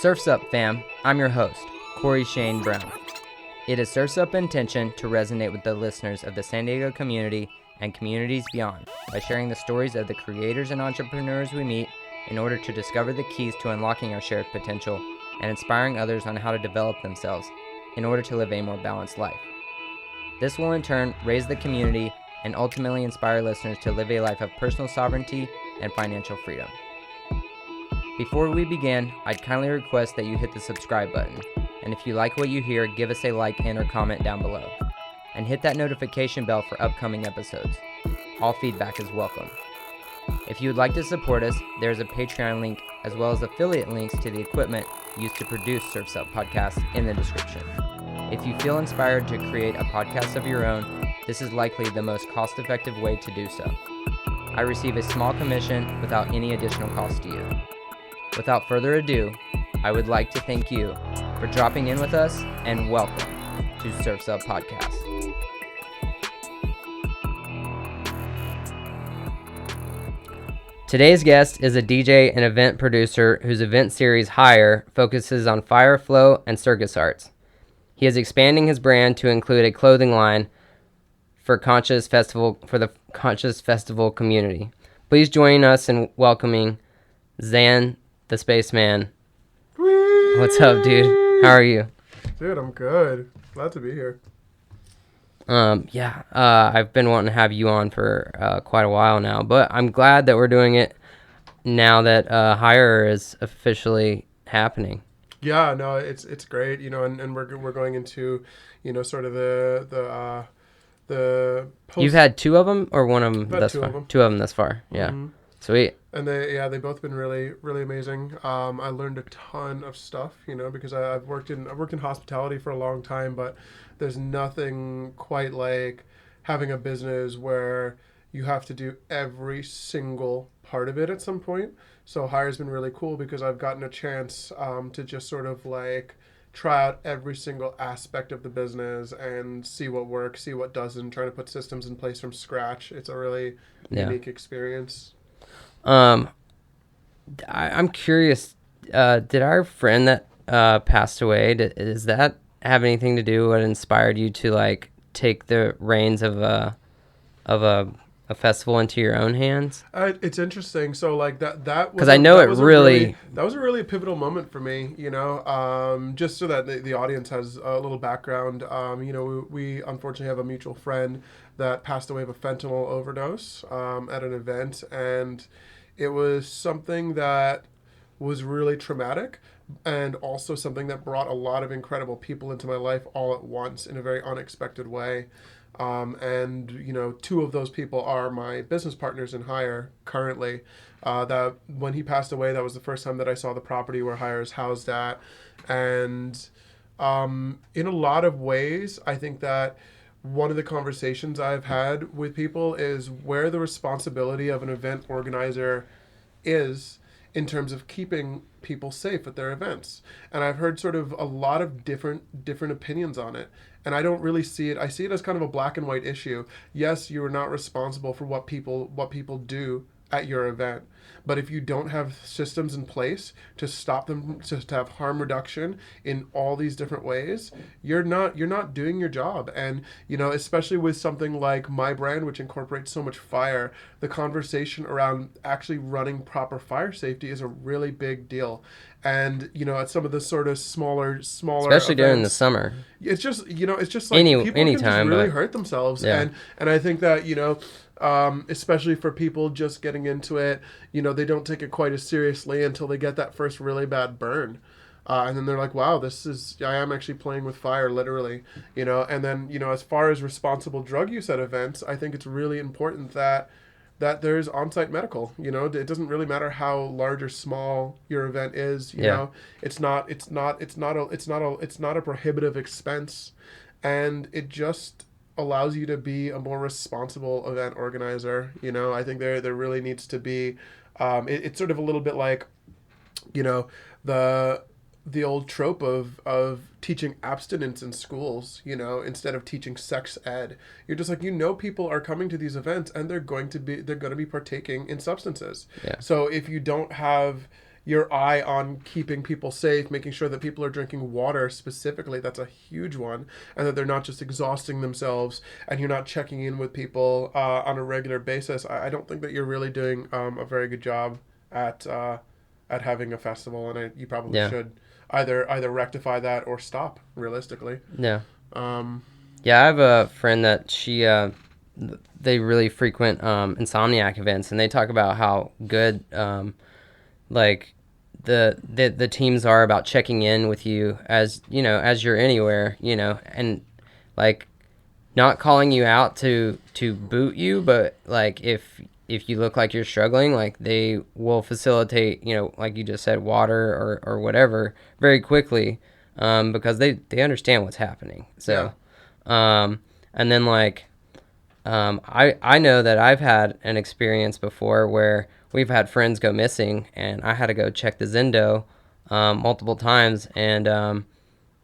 Surf's Up, fam. I'm your host, Corey Shane Brown. It is Surf's Up intention to resonate with the listeners of the San Diego community and communities beyond by sharing the stories of the creators and entrepreneurs we meet in order to discover the keys to unlocking our shared potential and inspiring others on how to develop themselves in order to live a more balanced life. This will in turn raise the community and ultimately inspire listeners to live a life of personal sovereignty and financial freedom. Before we begin, I'd kindly request that you hit the subscribe button, and if you like what you hear, give us a like and or comment down below, and hit that notification bell for upcoming episodes. All feedback is welcome. If you would like to support us, there is a Patreon link as well as affiliate links to the equipment used to produce Surf's Up podcast in the description. If you feel inspired to create a podcast of your own, this is likely the most cost-effective way to do so. I receive a small commission without any additional cost to you. Without further ado, I would like to thank you for dropping in with us and welcome to Surf's Up Podcast. Today's guest is a DJ and event producer whose event series HYRE focuses on fire, flow, and circus arts. He is expanding his brand to include a clothing line for the Conscious Festival community. Please join us in welcoming Xan the Spaceman. Whee! What's up, dude? How are you? Dude, I'm good. Glad to be here. I've been wanting to have you on for quite a while now, but I'm glad that we're doing it now that HYRE is officially happening. Yeah, no, it's great, and we're going into, sort of the post. You've had two of them or one of them thus two far? of them. Two of them thus far. Yeah. Mm-hmm. Sweet. And they both been really, really amazing. I learned a ton of stuff, because I've worked in hospitality for a long time, but there's nothing quite like having a business where you have to do every single part of it at some point. So HYRE's been really cool because I've gotten a chance to just sort of like try out every single aspect of the business and see what works, see what doesn't, trying to put systems in place from scratch. It's a really unique experience. I'm curious, did our friend that passed away, does that have anything to do with what inspired you to like take the reins of a festival into your own hands? It's interesting. So like that was because I know that was a really pivotal moment for me. Just so that the audience has a little background. We unfortunately have a mutual friend that passed away of a fentanyl overdose at an event, and it was something that was really traumatic, and also something that brought a lot of incredible people into my life all at once in a very unexpected way. Two of those people are my business partners in HYRE currently. That when he passed away, that was the first time that I saw the property where HYRE is housed at. And in a lot of ways, I think that one of the conversations I've had with people is where the responsibility of an event organizer is in terms of keeping people safe at their events. And I've heard sort of a lot of different opinions on it. And I don't really see it. I see it as kind of a black and white issue. Yes, you are not responsible for what people do at your event. But if you don't have systems in place to stop them, to have harm reduction in all these different ways, you're not doing your job. And, especially with something like my brand, which incorporates so much fire, the conversation around actually running proper fire safety is a really big deal. And, at some of the sort of smaller especially events, during the summer. It's just like people can just really hurt themselves. Yeah. And I think that, especially for people just getting into it, they don't take it quite as seriously until they get that first really bad burn. And then they're like, wow, I am actually playing with fire, literally, and then, as far as responsible drug use at events, I think it's really important that there's on-site medical. It doesn't really matter how large or small your event is. It's not a prohibitive expense, and it just allows you to be a more responsible event organizer. I think there really needs to be. It's sort of a little bit like, the old trope of teaching abstinence in schools, instead of teaching sex ed. You're just like, people are coming to these events and they're going to be partaking in substances. Yeah. So if you don't have your eye on keeping people safe, making sure that people are drinking water specifically. That's a huge one, and that they're not just exhausting themselves, and you're not checking in with people on a regular basis. I don't think that you're really doing a very good job at having a festival, and you probably Yeah. should either rectify that or stop. Realistically, Yeah. um, Yeah, I have a friend that they really frequent Insomniac events, and they talk about how good like the teams are about checking in with you as as you're anywhere, and like not calling you out to boot you, but like if you look like you're struggling, like they will facilitate, like you just said, water or whatever very quickly, because they understand what's happening. So and then like I know that I've had an experience before where we've had friends go missing, and I had to go check the Zendo multiple times, and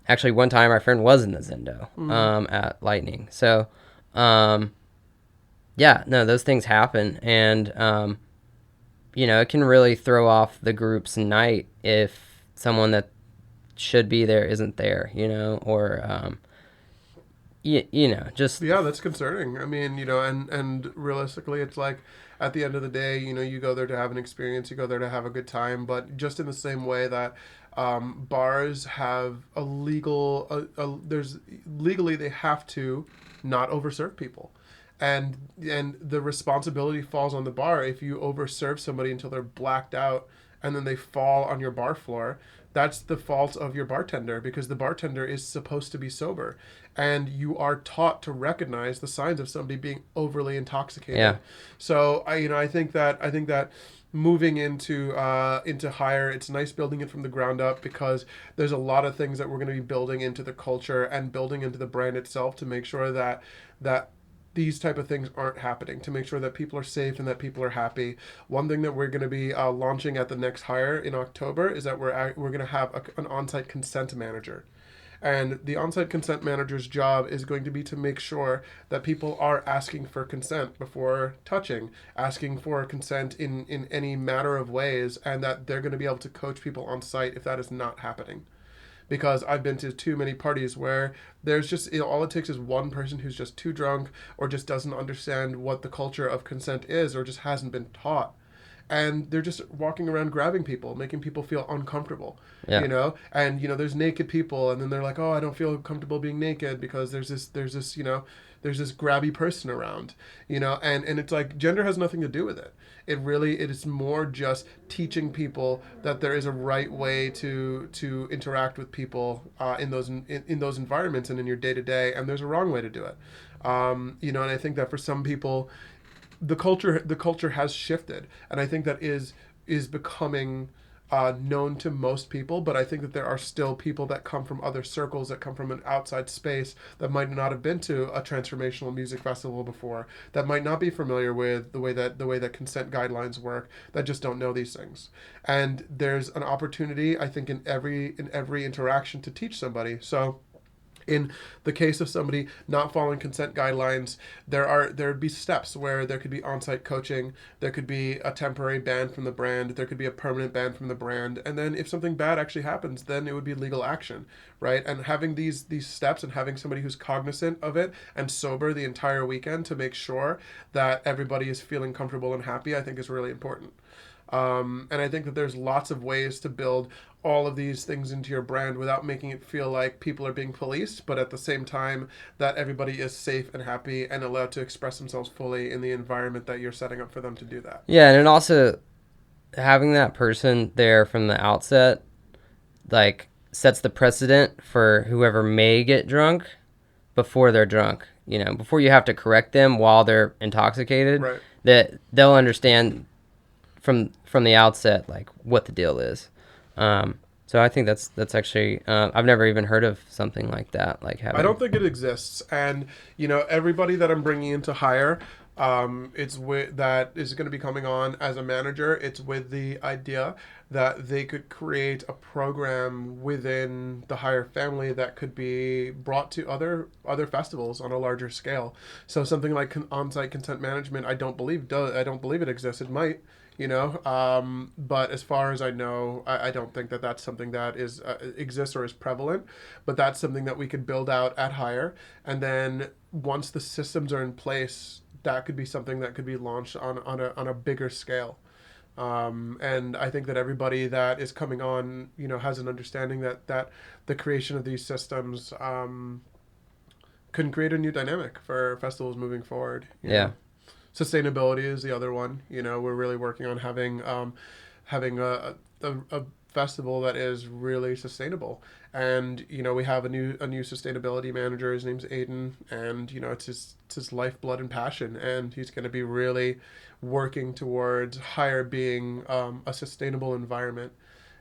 actually one time our friend was in the Zendo at Lightning. So yeah, no, those things happen, and it can really throw off the group's night if someone that should be there isn't there, or just yeah, that's concerning. I mean, and realistically, it's like at the end of the day, you go there to have an experience, you go there to have a good time, but just in the same way that bars have a legal, there's legally they have to not overserve people. And the responsibility falls on the bar. If you overserve somebody until they're blacked out and then they fall on your bar floor, that's the fault of your bartender, because the bartender is supposed to be sober, and you are taught to recognize the signs of somebody being overly intoxicated. Yeah. So I think that moving into HYRE, it's nice building it from the ground up, because there's a lot of things that we're going to be building into the culture and building into the brand itself to make sure that these type of things aren't happening, to make sure that people are safe and that people are happy. One thing that we're going to be launching at the next HYRE in October is that we're going to have an on-site consent manager. And the on-site consent manager's job is going to be to make sure that people are asking for consent before touching, asking for consent in any matter of ways, and that they're going to be able to coach people on site if that is not happening. Because I've been to too many parties where there's just, all it takes is one person who's just too drunk or just doesn't understand what the culture of consent is, or just hasn't been taught. And they're just walking around grabbing people, making people feel uncomfortable, Yeah. And, there's naked people, and then they're like, oh, I don't feel comfortable being naked because there's this grabby person around, and it's like, gender has nothing to do with it. It is more just teaching people that there is a right way to interact with people in those environments and in your day to day, and there's a wrong way to do it. And I think that for some people, the culture has shifted, and I think that is becoming known to most people, but I think that there are still people that come from other circles, that come from an outside space, that might not have been to a transformational music festival before, that might not be familiar with the way that consent guidelines work, that just don't know these things. And there's an opportunity, I think, in every interaction to teach somebody. So in the case of somebody not following consent guidelines, there'd be steps where there could be on-site coaching, there could be a temporary ban from the brand, there could be a permanent ban from the brand, and then if something bad actually happens, then it would be legal action, right? And having these steps and having somebody who's cognizant of it and sober the entire weekend to make sure that everybody is feeling comfortable and happy, I think is really important. And I think that there's lots of ways to build all of these things into your brand without making it feel like people are being policed, but at the same time that everybody is safe and happy and allowed to express themselves fully in the environment that you're setting up for them to do that. Yeah, and it also, having that person there from the outset, like, sets the precedent for whoever may get drunk before they're drunk. Before you have to correct them while they're intoxicated, Right. that they'll understand from the outset, like, what the deal is. So I think that's actually, I've never even heard of something like that. Like having... I don't think it exists. And, everybody that I'm bringing into HYRE, it's with that is going to be coming on as a manager. It's with the idea that they could create a program within the HYRE family that could be brought to other festivals on a larger scale. So something like on-site consent management, I don't believe it exists. It might, But as far as I know, I don't think that that's something that is exists or is prevalent, but that's something that we could build out at HYRE. And then once the systems are in place, that could be something that could be launched on a bigger scale. And I think that everybody that is coming on, has an understanding that the creation of these systems can create a new dynamic for festivals moving forward. You know? Sustainability is the other one. We're really working on having a festival that is really sustainable. And we have a new sustainability manager. His name's Aiden, and it's his lifeblood and passion, and he's going to be really working towards HYRE being a sustainable environment.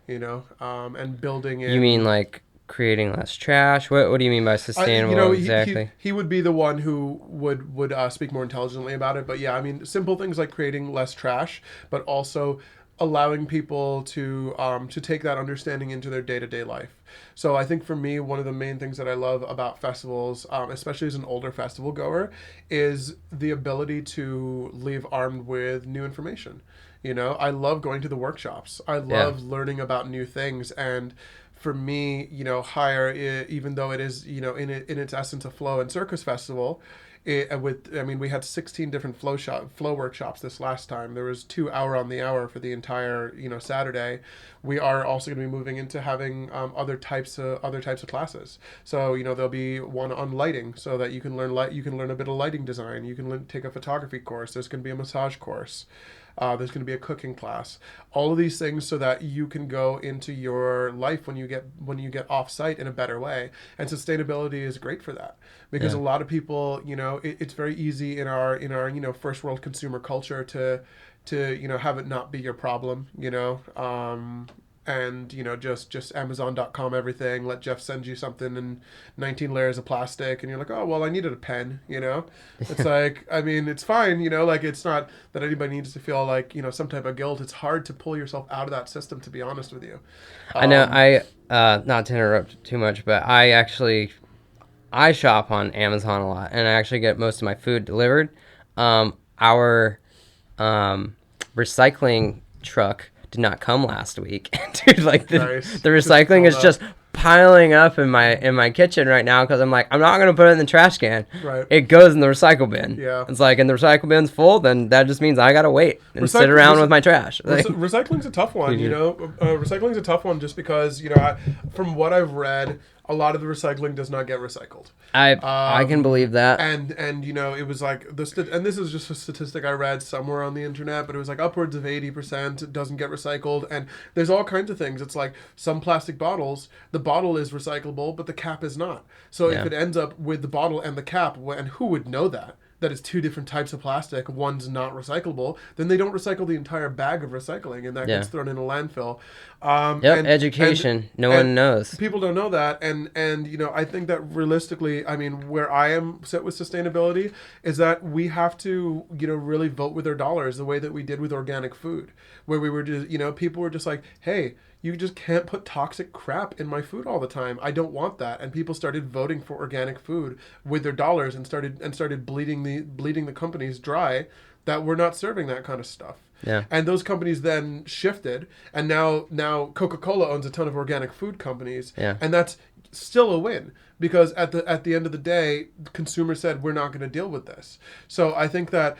And building in. You mean like creating less trash? What do you mean by sustainable exactly? He would be the one who would speak more intelligently about it. But yeah, I mean, simple things like creating less trash, but also allowing people to take that understanding into their day-to-day life. So I think for me, one of the main things that I love about festivals, especially as an older festival goer, is the ability to leave armed with new information. I love going to the workshops. I love learning about new things. And for me, HYRE, even though it is, in its essence a flow and circus festival, we had 16 different flow workshops this last time. There was 2 hour on the hour for the entire, Saturday. We are also going to be moving into having other types of classes. So, there'll be one on lighting, so that you can learn a bit of lighting design. You can take a photography course. There's going to be a massage course. There's going to be a cooking class. All of these things so that you can go into your life when you get off site in a better way. And sustainability is great for that, because a lot of people, it's very easy in our first world consumer culture to have it not be your problem, and just Amazon.com everything, let Jeff send you something in 19 layers of plastic, and you're like, oh well, I needed a pen. It's like, I mean, it's fine, like, it's not that anybody needs to feel like some type of guilt. It's hard to pull yourself out of that system, to be honest with you. I know. Not to interrupt too much, but I shop on Amazon a lot, and I actually get most of my food delivered. Our recycling truck did not come last week. Dude, like the recycling is just piling up in my kitchen right now, because I'm like, I'm not going to put it in the trash can. Right. It goes in the recycle bin. Yeah. It's like, and the recycle bin's full, then that just means I got to wait and sit around with my trash. Recycling's a tough one, recycling's a tough one just because, from what I've read, a lot of the recycling does not get recycled. I can believe that. And it was like and this is just a statistic I read somewhere on the internet, but it was like upwards of 80% doesn't get recycled. And there's all kinds of things. It's like some plastic bottles, the bottle is recyclable, but the cap is not. So if it ends up with the bottle and the cap, and who would know that it's 2 different types of plastic, one's not recyclable, then they don't recycle the entire bag of recycling, and that gets thrown in a landfill. Education. No one knows. People don't know that, and I think that realistically, I mean, where I am set with sustainability is that we have to, really vote with our dollars the way that we did with organic food, where we were just, people were just like, hey, you just can't put toxic crap in my food all the time. I don't want that. And people started voting for organic food with their dollars and started bleeding the companies dry that were not serving that kind of stuff. Yeah. And those companies then shifted, and now Coca-Cola owns a ton of organic food companies. Yeah. And that's still a win, because at the end of the day, the consumer said, we're not going to deal with this. So I think that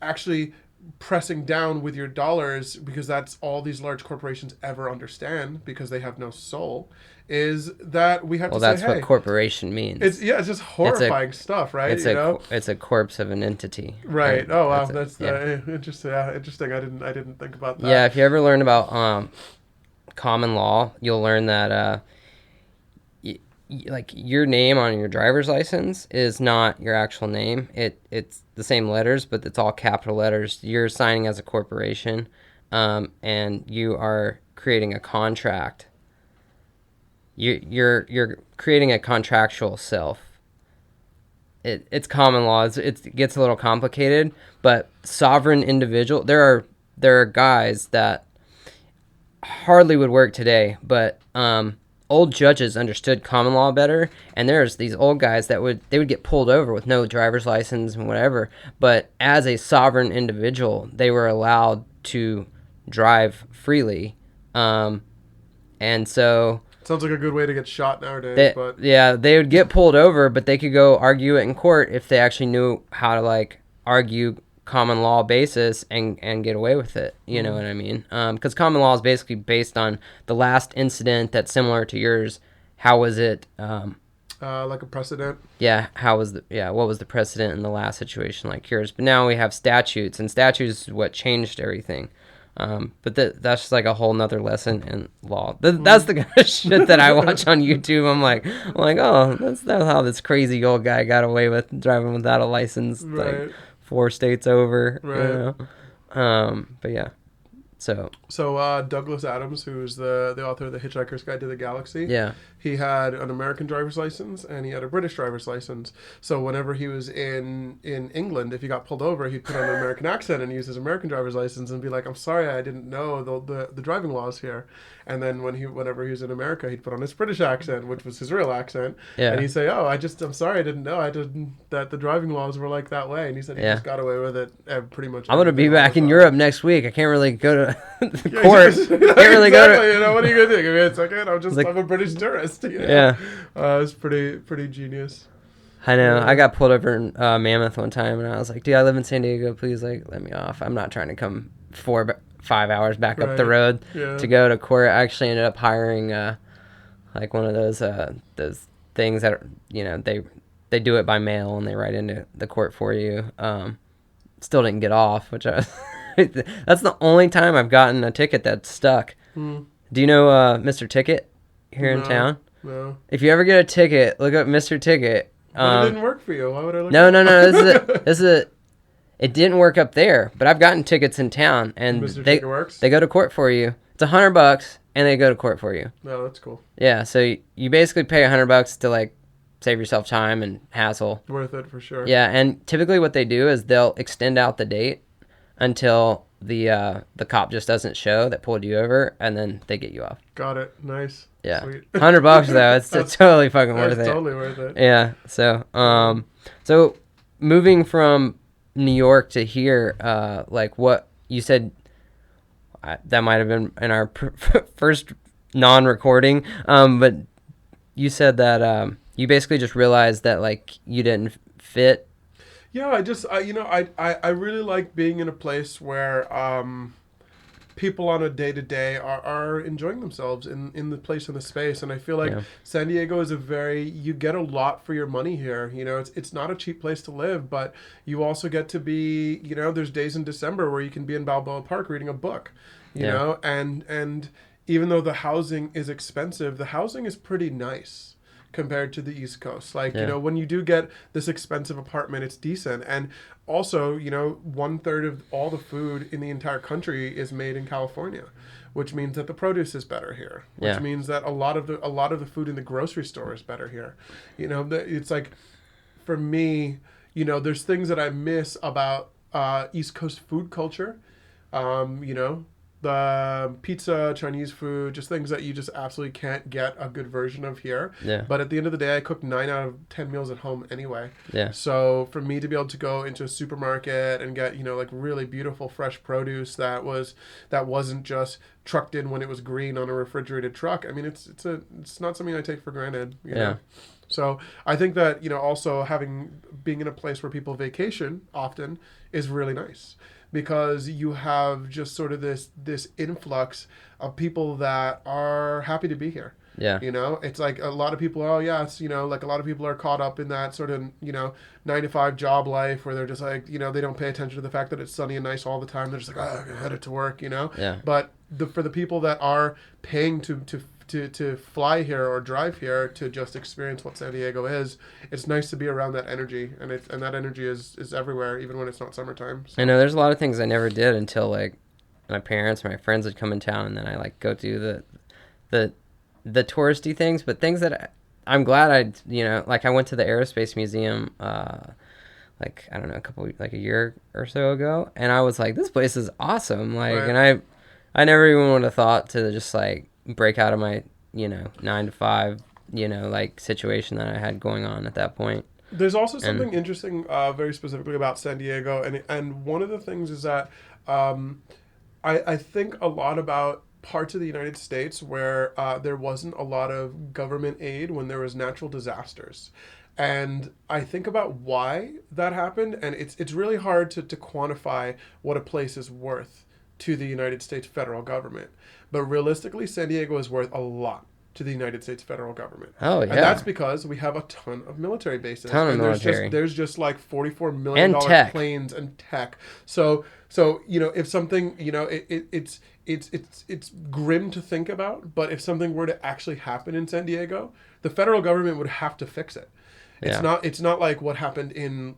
actually pressing down with your dollars, because that's all these large corporations ever understand, because they have no soul, is that we have to say, that's what corporation means. It's just horrifying stuff, right? It's a corpse of an entity. Right. Oh wow, that's interesting. Yeah, interesting. I didn't think about that. Yeah, if you ever learn about common law, you'll learn that like your name on your driver's license is not your actual name. It's the same letters, but it's all capital letters. You're signing as a corporation, and you are creating a contract. You're creating a contractual self. It's common law. It gets a little complicated, but sovereign individual. There are guys that hardly would work today, but old judges understood common law better, and there's these old guys that would get pulled over with no driver's license and whatever, but as a sovereign individual, they were allowed to drive freely. And so Sounds like a good way to get shot nowadays. they would get pulled over, but they could go argue it in court if they actually knew how to like argue common law basis and get away with it. You know what I mean? Because common law is basically based on the last incident that's similar to yours. How was it? Like a precedent. Yeah. What was the precedent in the last situation like yours? But now we have statutes, and statutes is what changed everything. But that's just like a whole nother lesson in law. That's the kind of shit that I watch on YouTube. I'm like, oh, that's how this crazy old guy got away with driving without a license, Right. like 4 states over. Right. You know? But yeah. So Douglas Adams, who's the author of The Hitchhiker's Guide to the Galaxy, yeah. he had an American driver's license and he had a British driver's license. So whenever he was in England, if he got pulled over, he'd put on an American accent and use his American driver's license and be like, "I'm sorry, I didn't know the driving laws here." And then whenever he was in America, he'd put on his British accent, which was his real accent. Yeah. And he'd say, "Oh, I'm sorry, I didn't know that the driving laws were like that way." And he said he just got away with it pretty much. I'm gonna be back in Europe next week. I can't really go to the Yeah, court. Can't really go to. You know, what are you gonna do? Give me a second. I'm a British tourist. You know? Yeah. It's pretty genius. I know. I got pulled over in Mammoth one time, and I was like, "Dude, I live in San Diego. Please, like, let me off. I'm not trying to come 5 hours back up the road to go to court." I actually ended up hiring like one of those things that are, you know, they do it by mail and they write into the court for you. Still didn't get off, which I that's the only time I've gotten a ticket that stuck. Do you know Mr. Ticket here in town? No. If you ever get a ticket, look up Mr. Ticket. But it didn't work for you. Why would I look? No. It didn't work up there, but I've gotten tickets in town, and Mr. Ticket works? They go to court for you. It's $100, and they go to court for you. No, that's cool. Yeah, so you basically pay $100 to like save yourself time and hassle. Worth it for sure. Yeah, and typically what they do is they'll extend out the date until the cop just doesn't show that pulled you over, and then they get you off. Got it. Nice. Yeah. Sweet. $100 though, it's totally fucking worth it. Totally worth it. Yeah. So moving from New York to here, like what you said, that might have been in our first non-recording, but you said that you basically just realized that like you didn't fit. Yeah, I really like being in a place where people on a day-to-day are enjoying themselves in the place, in the space. And I feel like San Diego is you get a lot for your money here. You know, it's not a cheap place to live, but you also get to be, you know, there's days in December where you can be in Balboa Park reading a book, you know, and even though the housing is expensive, the housing is pretty nice compared to the East Coast. Like, you know, when you do get this expensive apartment, it's decent. And also, you know, 1/3 of all the food in the entire country is made in California, which means that the produce is better here, which means that a lot of the food in the grocery store is better here. You know, it's like, for me, you know, there's things that I miss about East Coast food culture. You know, the pizza, Chinese food, just things that you just absolutely can't get a good version of here. Yeah. But at the end of the day, I cook 9 out of 10 meals at home anyway. Yeah. So for me to be able to go into a supermarket and get, you know, like really beautiful fresh produce that wasn't just trucked in when it was green on a refrigerated truck, I mean, it's not something I take for granted. You know? So I think that, you know, also being in a place where people vacation often is really nice, because you have just sort of this influx of people that are happy to be here. Yeah. You know, it's like a lot of people, it's, you know, like a lot of people are caught up in that sort of, you know, 9-to-5 job life where they're just like, you know, they don't pay attention to the fact that it's sunny and nice all the time. They're just like, I'm headed to work, you know? Yeah. But for the people that are paying to fly here or drive here to just experience what San Diego is, it's nice to be around that energy, and that energy is everywhere, even when it's not summertime. So. I know there's a lot of things I never did until like my parents or my friends would come in town, and then I like go do the touristy things, but things that I'm glad I, you know, like I went to the Aerospace Museum like I don't know a year or so ago, and I was like, this place is awesome, like, right. And I never even would have thought to just like break out of my, you know, 9-to-5, you know, like situation that I had going on at that point. There's also something interesting, very specifically about San Diego, and one of the things is that I think a lot about parts of the United States where there wasn't a lot of government aid when there was natural disasters. And I think about why that happened, and it's really hard to quantify what a place is worth to the United States federal government. But realistically, San Diego is worth a lot to the United States federal government. Oh, yeah. And that's because we have a ton of military bases. Ton of and military. There's just like $44 million planes and tech. So if something, it's grim to think about, but if something were to actually happen in San Diego, the federal government would have to fix it. It's not like what happened in,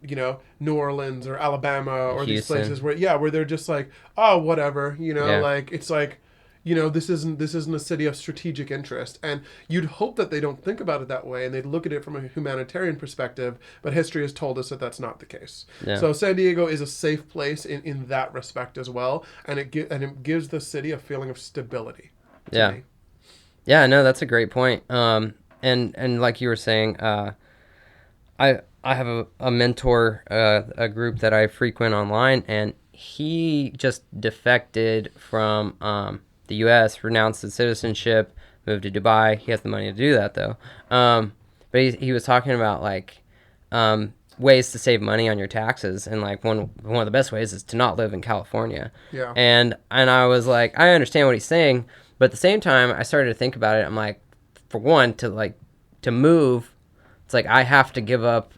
New Orleans or Alabama or Houston. these places where they're just like, oh, whatever, like it's like, this isn't a city of strategic interest. And you'd hope that they don't think about it that way and they'd look at it from a humanitarian perspective, but history has told us that that's not the case. Yeah. So San Diego is a safe place in that respect as well, and it gives the city a feeling of stability. Yeah. Me. Yeah, no, that's a great point. And like you were saying, I have a mentor, a group that I frequent online, and he just defected from the U.S., renounced his citizenship, moved to Dubai. He has the money to do that, though. But he was talking about, like, ways to save money on your taxes, and, like, one of the best ways is to not live in California. Yeah. And I was like, I understand what he's saying, but at the same time, I started to think about it. I'm like, for one, to move, it's like I have to give up,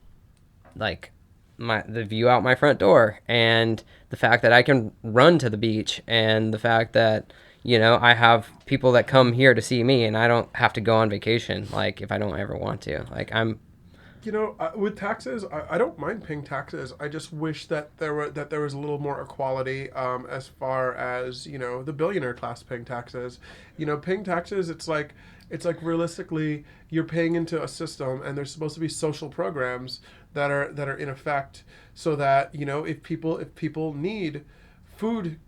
like, the view out my front door, and the fact that I can run to the beach, and the fact that I have people that come here to see me, and I don't have to go on vacation, like, if I don't ever want to. Like, I'm... with taxes, I don't mind paying taxes. I just wish that there was a little more equality as far as, the billionaire class paying taxes. Paying taxes, it's like realistically, you're paying into a system, and there's supposed to be social programs that are in effect so that, if people need food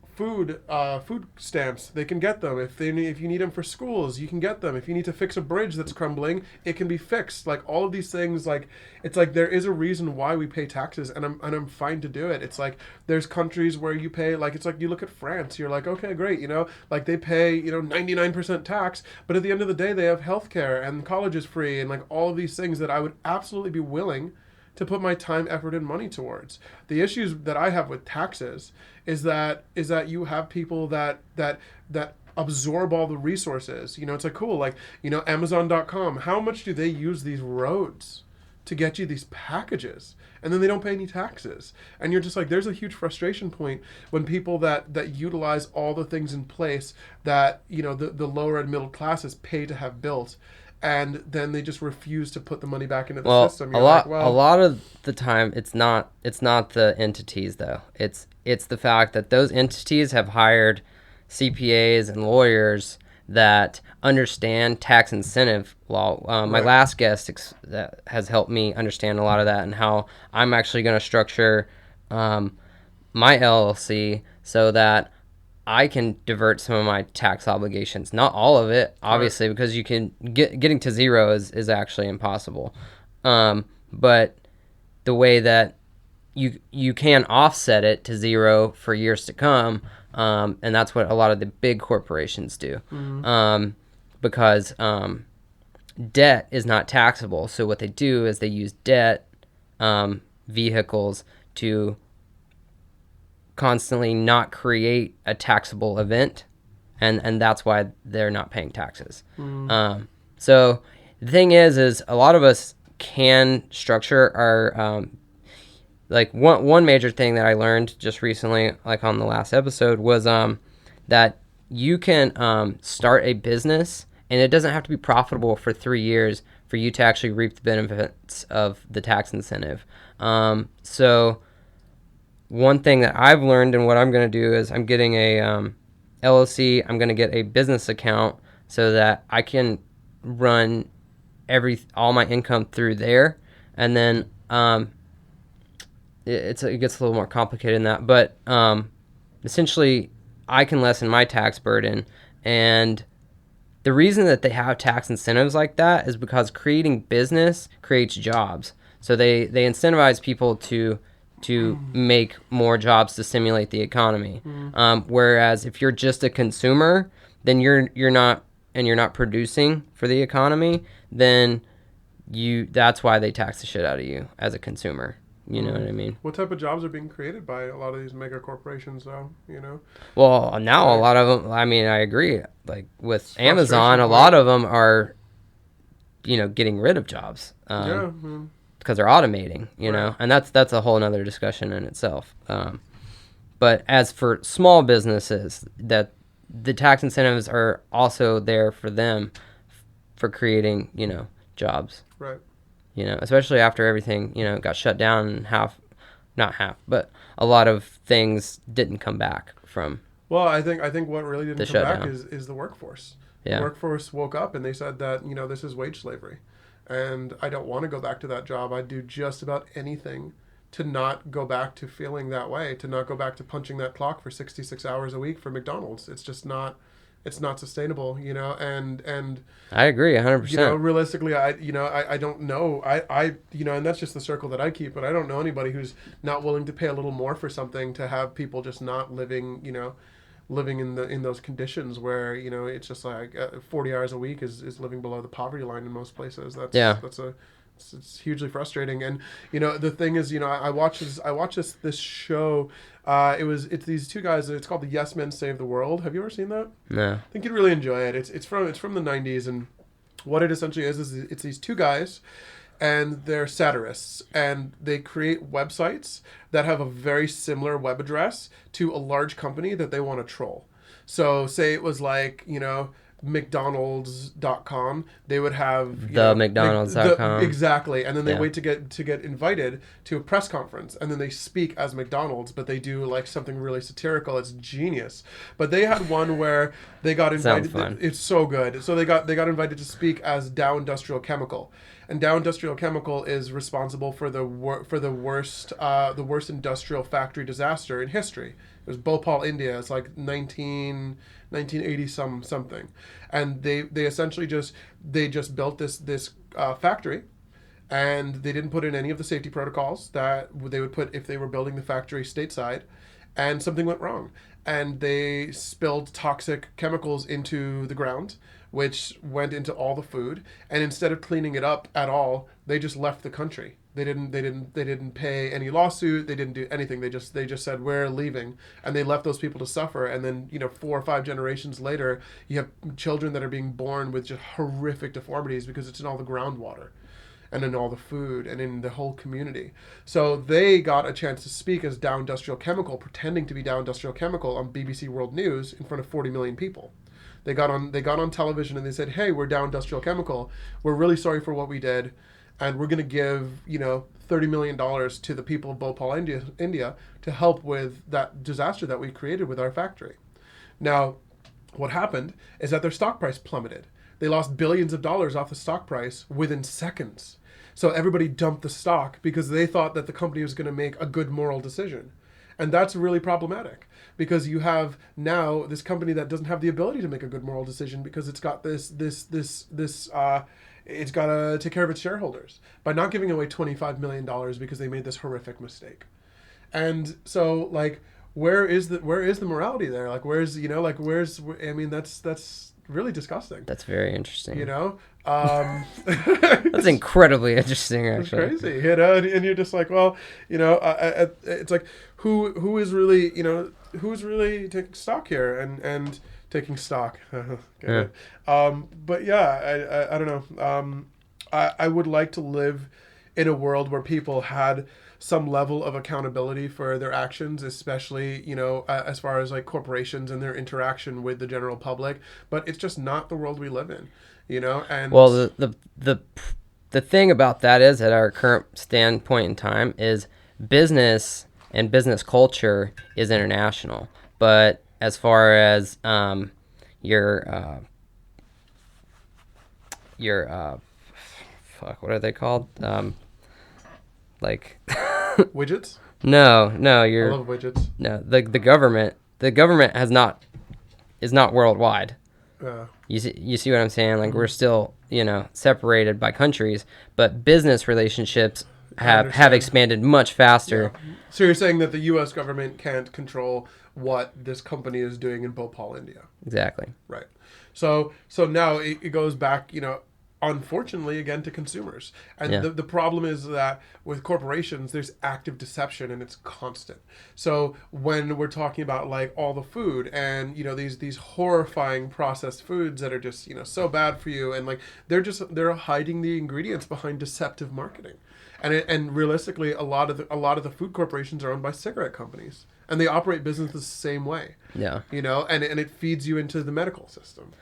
stamps, they can get them. If you need them for schools, you can get them. If you need to fix a bridge that's crumbling, it can be fixed. Like, all of these things, like, it's like there is a reason why we pay taxes, and I'm fine to do it. It's like there's countries where you pay, like, it's like you look at France, you're like, okay, great, like they pay 99% tax, but at the end of the day they have healthcare and college is free, and like all of these things that I would absolutely be willing to put my time, effort, and money towards. The issues that I have with taxes is that you have people that absorb all the resources. It's like, cool, like, Amazon.com, how much do they use these roads to get you these packages? And then they don't pay any taxes. And you're just like, there's a huge frustration point when people that utilize all the things in place that, the lower and middle classes pay to have built, and then they just refuse to put the money back into the system. A lot of the time, it's not the entities, though. It's the fact that those entities have hired CPAs and lawyers that understand tax incentive law. My last guest that has helped me understand a lot of that, and how I'm actually going to structure my LLC so that I can divert some of my tax obligations. Not all of it, obviously, because you can getting to zero is actually impossible. But the way that you can offset it to zero for years to come, and that's what a lot of the big corporations do. Mm-hmm. Because debt is not taxable. So what they do is they use debt vehicles to constantly not create a taxable event, and that's why they're not paying taxes. So the thing is a lot of us can structure our like one major thing that I learned just recently, like on the last episode, was that you can start a business, and it doesn't have to be profitable for 3 years for you to actually reap the benefits of the tax incentive. So one thing that I've learned, and what I'm going to do, is I'm getting a LLC. I'm going to get a business account so that I can run all my income through there. And then it gets a little more complicated than that. But essentially, I can lessen my tax burden. And the reason that they have tax incentives like that is because creating business creates jobs. So they incentivize people to to make more jobs to stimulate the economy. Whereas if you're just a consumer, then you're not producing for the economy, then that's why they tax the shit out of you as a consumer. You know what I mean? What type of jobs are being created by a lot of these mega corporations, though? You know. Well, now a lot of them. I mean, I agree. Like with Amazon, a lot of them are, getting rid of jobs. Because they're automating. You know, and that's a whole nother discussion in itself. But as for small businesses, that the tax incentives are also there for them, for creating jobs. Right. Especially after everything, got shut down and not half, but a lot of things didn't come back from. Well, I think what really didn't come shutdown. back is the workforce. Yeah. The workforce woke up and they said that, this is wage slavery. And I don't want to go back to that job. I'd do just about anything to not go back to feeling that way, to not go back to punching that clock for 66 hours a week for McDonald's. It's just not sustainable, and I agree 100%. Realistically, I don't know. I and that's just the circle that I keep, but I don't know anybody who's not willing to pay a little more for something to have people just not living in those conditions where, it's just like 40 hours a week is living below the poverty line in most places. It's hugely frustrating. And the thing is, I watched this show. It's these two guys. It's called the Yes Men Save the World. Have you ever seen that? No. I think you'd really enjoy it. It's from the 90s, and what it essentially is it's these two guys, and they're satirists, and they create websites that have a very similar web address to a large company that they want to troll. So say it was like, McDonald's.com, they would have McDonald's.com. Exactly. And then they wait to get invited to a press conference, and then they speak as McDonald's, but they do like something really satirical. It's genius. But they had one where they got invited. Sounds fun. It's so good. So they got invited to speak as Dow Industrial Chemical. And Dow Industrial Chemical is responsible for the worst industrial factory disaster in history. It was Bhopal, India. It's like 1980 something, and they essentially just built this factory, and they didn't put in any of the safety protocols that they would put if they were building the factory stateside, and something went wrong, and they spilled toxic chemicals into the ground, which went into all the food, and instead of cleaning it up at all, they just left the country. They didn't pay any lawsuit. They didn't do anything. They just said, we're leaving, and they left those people to suffer. And then 4 or 5 generations later, you have children that are being born with just horrific deformities because it's in all the groundwater, and in all the food, and in the whole community. So they got a chance to speak as Dow Industrial Chemical, pretending to be Dow Industrial Chemical on BBC World News in front of 40 million people. They got on television and they said, hey, we're Dow Industrial Chemical. We're really sorry for what we did. And we're going to give, $30 million to the people of Bhopal, India, to help with that disaster that we created with our factory. Now, what happened is that their stock price plummeted. They lost billions of dollars off the stock price within seconds. So everybody dumped the stock because they thought that the company was going to make a good moral decision. And that's really problematic, because you have now this company that doesn't have the ability to make a good moral decision because it's got it's got to take care of its shareholders by not giving away $25 million because they made this horrific mistake. And so, like, where is the morality there? Like, that's really disgusting. That's very interesting. That's incredibly interesting, actually. It's crazy, and you're just like, well, it's like, who is really, who's really taking stock here and taking stock. Yeah. But yeah, I don't know. I would like to live in a world where people had some level of accountability for their actions, especially, as far as like corporations and their interaction with the general public. But it's just not the world we live in, and well, the thing about that is, at our current standpoint in time, is business and business culture is international. But as far as your what are they called? Like widgets? No, I love widgets. No, the government is not worldwide. You see what I'm saying? Like, we're still, separated by countries, but business relationships have expanded much faster. Yeah. So you're saying that the U.S. government can't control what this company is doing in Bhopal, India. Exactly. Right. So now it goes back, unfortunately, again, to consumers. And the problem is that with corporations, there's active deception and it's constant. So when we're talking about like all the food and, these horrifying processed foods that are just, so bad for you, and like they're hiding the ingredients behind deceptive marketing. And realistically, a lot of the food corporations are owned by cigarette companies, and they operate business the same way. Yeah. And it feeds you into the medical system.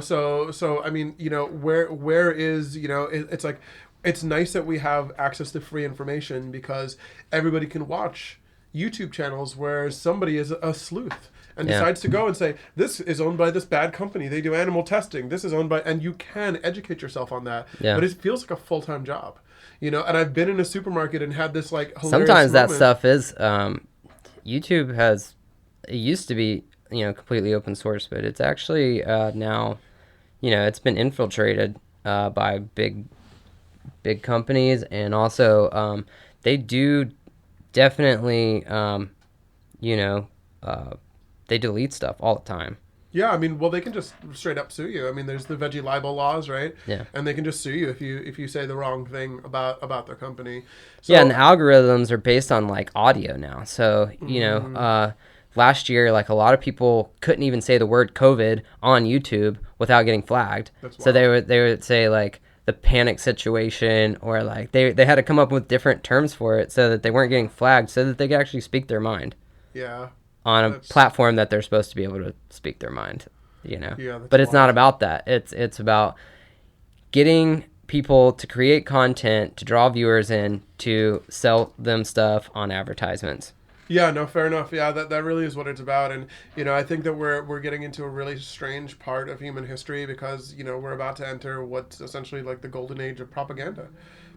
So I mean, where is, it's like, it's nice that we have access to free information because everybody can watch YouTube channels where somebody is a sleuth and decides to go and say, this is owned by this bad company. They do animal testing. This is owned by, and you can educate yourself on that. Yeah. But it feels like a full-time job. And I've been in a supermarket and had this like hilarious sometimes moment. That stuff is YouTube it used to be completely open source, but it's actually now it's been infiltrated by big companies, and also they do definitely they delete stuff all the time. Yeah, I mean, well, they can just straight up sue you. I mean, there's the veggie libel laws, right? Yeah. And they can just sue you if you say the wrong thing about their company. So, yeah, and the algorithms are based on like audio now. So, last year, like a lot of people couldn't even say the word COVID on YouTube without getting flagged. So they would say like the panic situation, or like they had to come up with different terms for it so that they weren't getting flagged, so that they could actually speak their mind. Yeah. On a platform that they're supposed to be able to speak their mind, Yeah, but it's not about that. It's about getting people to create content, to draw viewers in, to sell them stuff on advertisements. Yeah, no, fair enough. Yeah, that really is what it's about. And, I think that we're getting into a really strange part of human history because, we're about to enter what's essentially like the golden age of propaganda.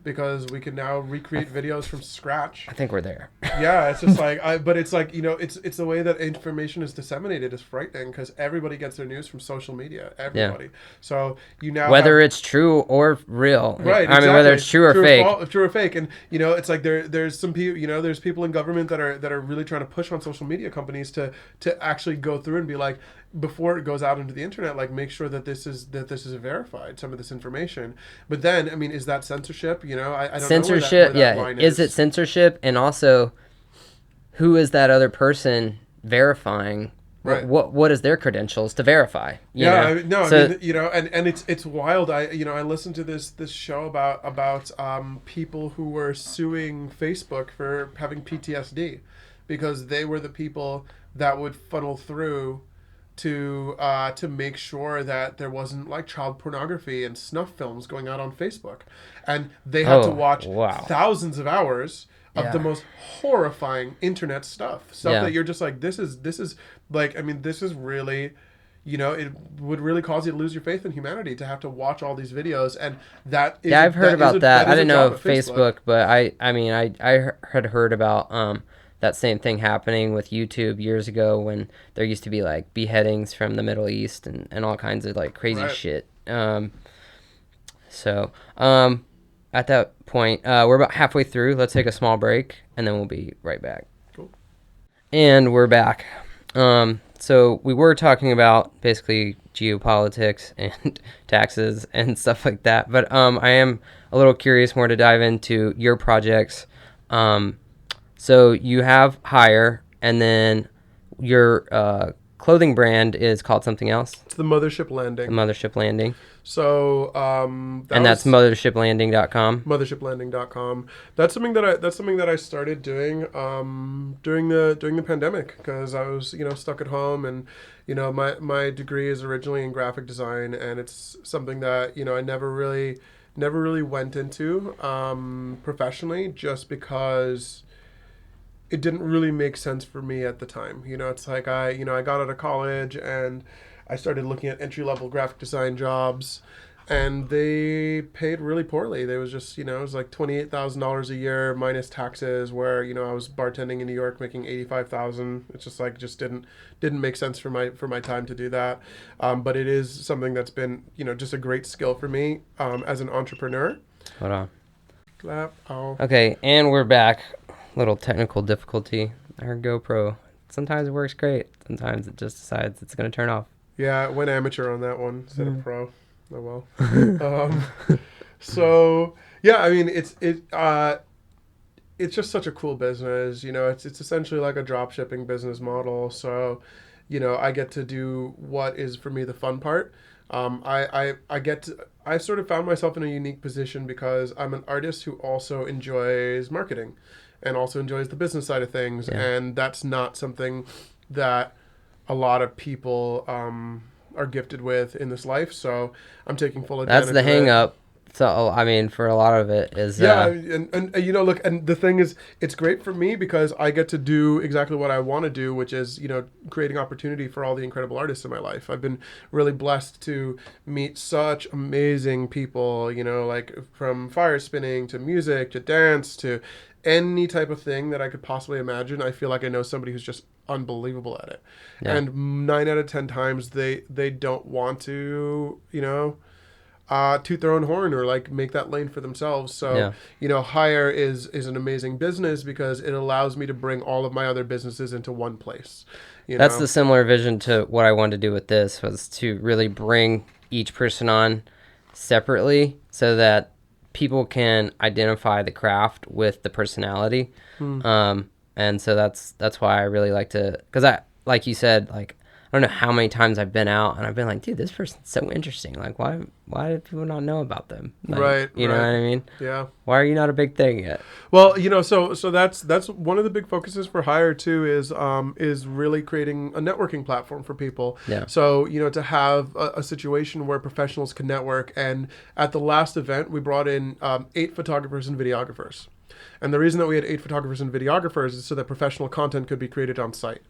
Because we can now recreate videos from scratch. I think we're there. Yeah, it's just like, but it's like, it's the way that information is disseminated is frightening because everybody gets their news from social media. Everybody. Yeah. So you now whether it's true or real. Right. Exactly. I mean, whether it's true or fake. True or fake. And, it's like there's some people, there's people in government that are really trying to push on social media companies to actually go through and be like, before it goes out into the internet, like make sure that this is verified, some of this information. But then, I mean, is that censorship? I don't censorship, know where that line is it censorship? And also, who is that other person verifying? Right. What is their credentials to verify? I mean, and it's wild. I listened to this show about people who were suing Facebook for having PTSD because they were the people that would funnel through to make sure that there wasn't like child pornography and snuff films going out on Facebook, and they had to watch thousands of hours of the most horrifying internet stuff that you're just like, this is like, I mean, this is really, it would really cause you to lose your faith in humanity to have to watch all these videos. And that is, I've heard about that. I didn't know Facebook, but I had heard about that same thing happening with YouTube years ago when there used to be like beheadings from the Middle East and all kinds of like crazy shit. So at that point, we're about halfway through. Let's take a small break and then we'll be right back. Cool. And we're back. So we were talking about basically geopolitics and taxes and stuff like that. But I am a little curious more to dive into your projects. So you have HYRE, and then your clothing brand is called something else. It's the Mothership Landing. The Mothership Landing. So that's mothershiplanding.com. Mothershiplanding.com. That's something that I started doing during the pandemic because I was stuck at home, and my degree is originally in graphic design, and it's something that I never really went into professionally just because it didn't really make sense for me at the time. It's like I got out of college and I started looking at entry-level graphic design jobs, and they paid really poorly. They was just, it was like $28,000 a year minus taxes, where, I was bartending in New York making $85,000. It's just like, didn't make sense for my time to do that. But it is something that's been, just a great skill for me as an entrepreneur. Hold on. Clap. Oh. Okay, and we're back. Little technical difficulty. Our GoPro. Sometimes it works great. Sometimes it just decides it's going to turn off. Yeah, it went amateur on that one instead of pro. Oh well. So yeah, I mean it's just such a cool business. You know, it's essentially like a drop shipping business model. So, you know, I get to do what is for me the fun part. I sort of found myself in a unique position because I'm an artist who also enjoys marketing and also enjoys the business side of things. Yeah. And that's not something that a lot of people are gifted with in this life. So I'm taking full advantage That's the of hang it. up. So, I mean, for a lot of it is... Yeah, and you know, look, and the thing is, it's great for me because I get to do exactly what I want to do, which is, you know, creating opportunity for all the incredible artists in my life. I've been really blessed to meet such amazing people, you know, like from fire spinning to music to dance to any type of thing that I could possibly imagine. I feel like I know somebody who's just unbelievable at it. Yeah. And 9 out of 10 times they don't want to, you know, toot their own horn or like make that lane for themselves. So, Yeah. you know, HYRE is an amazing business because it allows me to bring all of my other businesses into one place. You That's know? the similar vision to what I wanted to do with this, was to really bring each person on separately so that people can identify the craft with the personality. And so that's why I really like to, because I, like you said, like, I don't know how many times I've been out and I've been like, dude, this person's so interesting. Like, why do people not know about them? Like, Right. You know what I mean? Yeah. Why are you not a big thing yet? Well, you know, so that's one of the big focuses for HYRE too, is really creating a networking platform for people. Yeah. So, you know, to have a situation where professionals can network. And at the last event, we brought in 8 photographers and videographers. And the reason that we had 8 photographers and videographers is so that professional content could be created on site.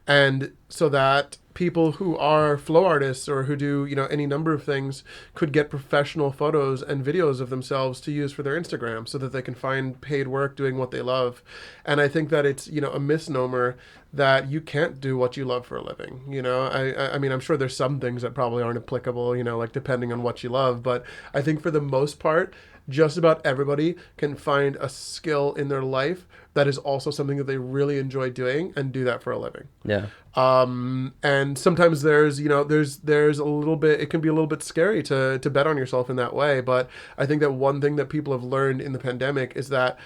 And so that people who are flow artists or who do, you know, any number of things could get professional photos and videos of themselves to use for their Instagram so that they can find paid work doing what they love. And I think that it's, you know, a misnomer that you can't do what you love for a living. You know, I mean, I'm sure there's some things that probably aren't applicable, you know, like depending on what you love. But I think for the most part, just about everybody can find a skill in their life that is also something that they really enjoy doing and do that for a living. Yeah. And sometimes there's, you know, there's a little bit, it can be a little bit scary to bet on yourself in that way. But I think that one thing that people have learned in the pandemic is that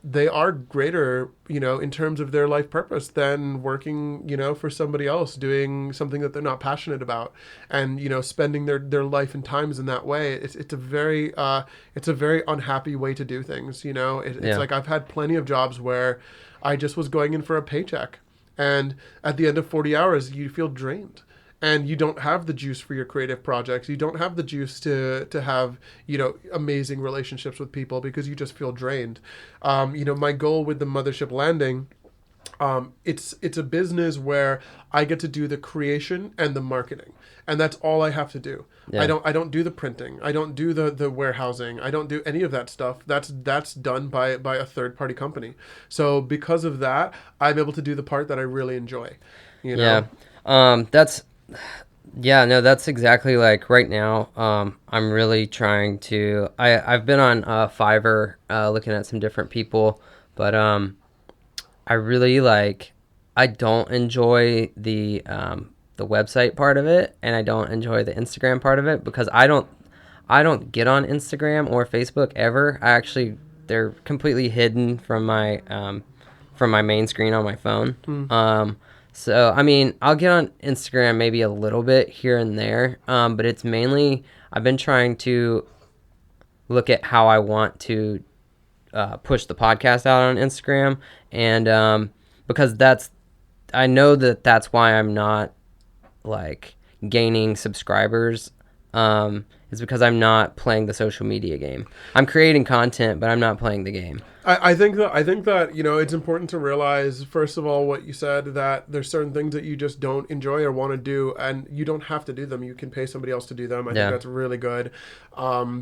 they are greater, you know, in terms of their life purpose than working, you know, for somebody else, doing something that they're not passionate about, and, you know, spending their life and times in that way. It's a very unhappy way to do things. You know, it's like I've had plenty of jobs where I just was going in for a paycheck, and at the end of 40 hours, you feel drained. And you don't have the juice for your creative projects. You don't have the juice to have, you know, amazing relationships with people because you just feel drained. You know, my goal with the Mothership Landing, it's a business where I get to do the creation and the marketing, and that's all I have to do. Yeah. I don't do the printing. I don't do the warehousing. I don't do any of that stuff. That's done by a third party company. So because of that, I'm able to do the part that I really enjoy. You know? Yeah. That's exactly, like, right now, I'm really trying to, I've been on Fiverr looking at some different people, but I really, like, I don't enjoy the website part of it, and I don't enjoy the Instagram part of it because I don't get on Instagram or Facebook ever. They're completely hidden from my main screen on my phone. So, I mean, I'll get on Instagram maybe a little bit here and there, but it's mainly, I've been trying to look at how I want to push the podcast out on Instagram, and because I know that's why I'm not, like, gaining subscribers, is because I'm not playing the social media game. I'm creating content, but I'm not playing the game. I think that, you know, it's important to realize, first of all, what you said, that there's certain things that you just don't enjoy or want to do, and you don't have to do them. You can pay somebody else to do them. I think that's really good,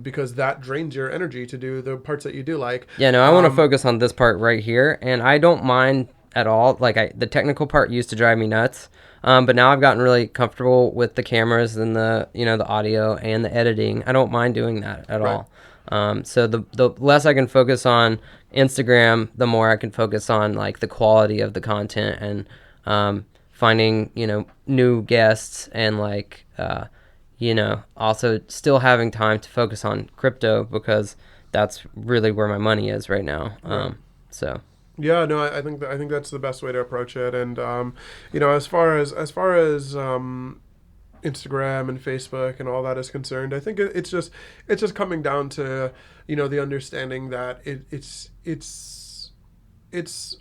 because that drains your energy to do the parts that you do like. Yeah, no, I want to focus on this part right here, and I don't mind at all. Like, the technical part used to drive me nuts, but now I've gotten really comfortable with the cameras and the, you know, the audio and the editing. I don't mind doing that at all. So the less I can focus on Instagram, the more I can focus on like the quality of the content and finding, new guests and like, also still having time to focus on crypto because that's really where my money is right now. So. Yeah, no, I think that's the best way to approach it. And as far as Instagram and Facebook and all that is concerned, I think it's just coming down to the understanding that it's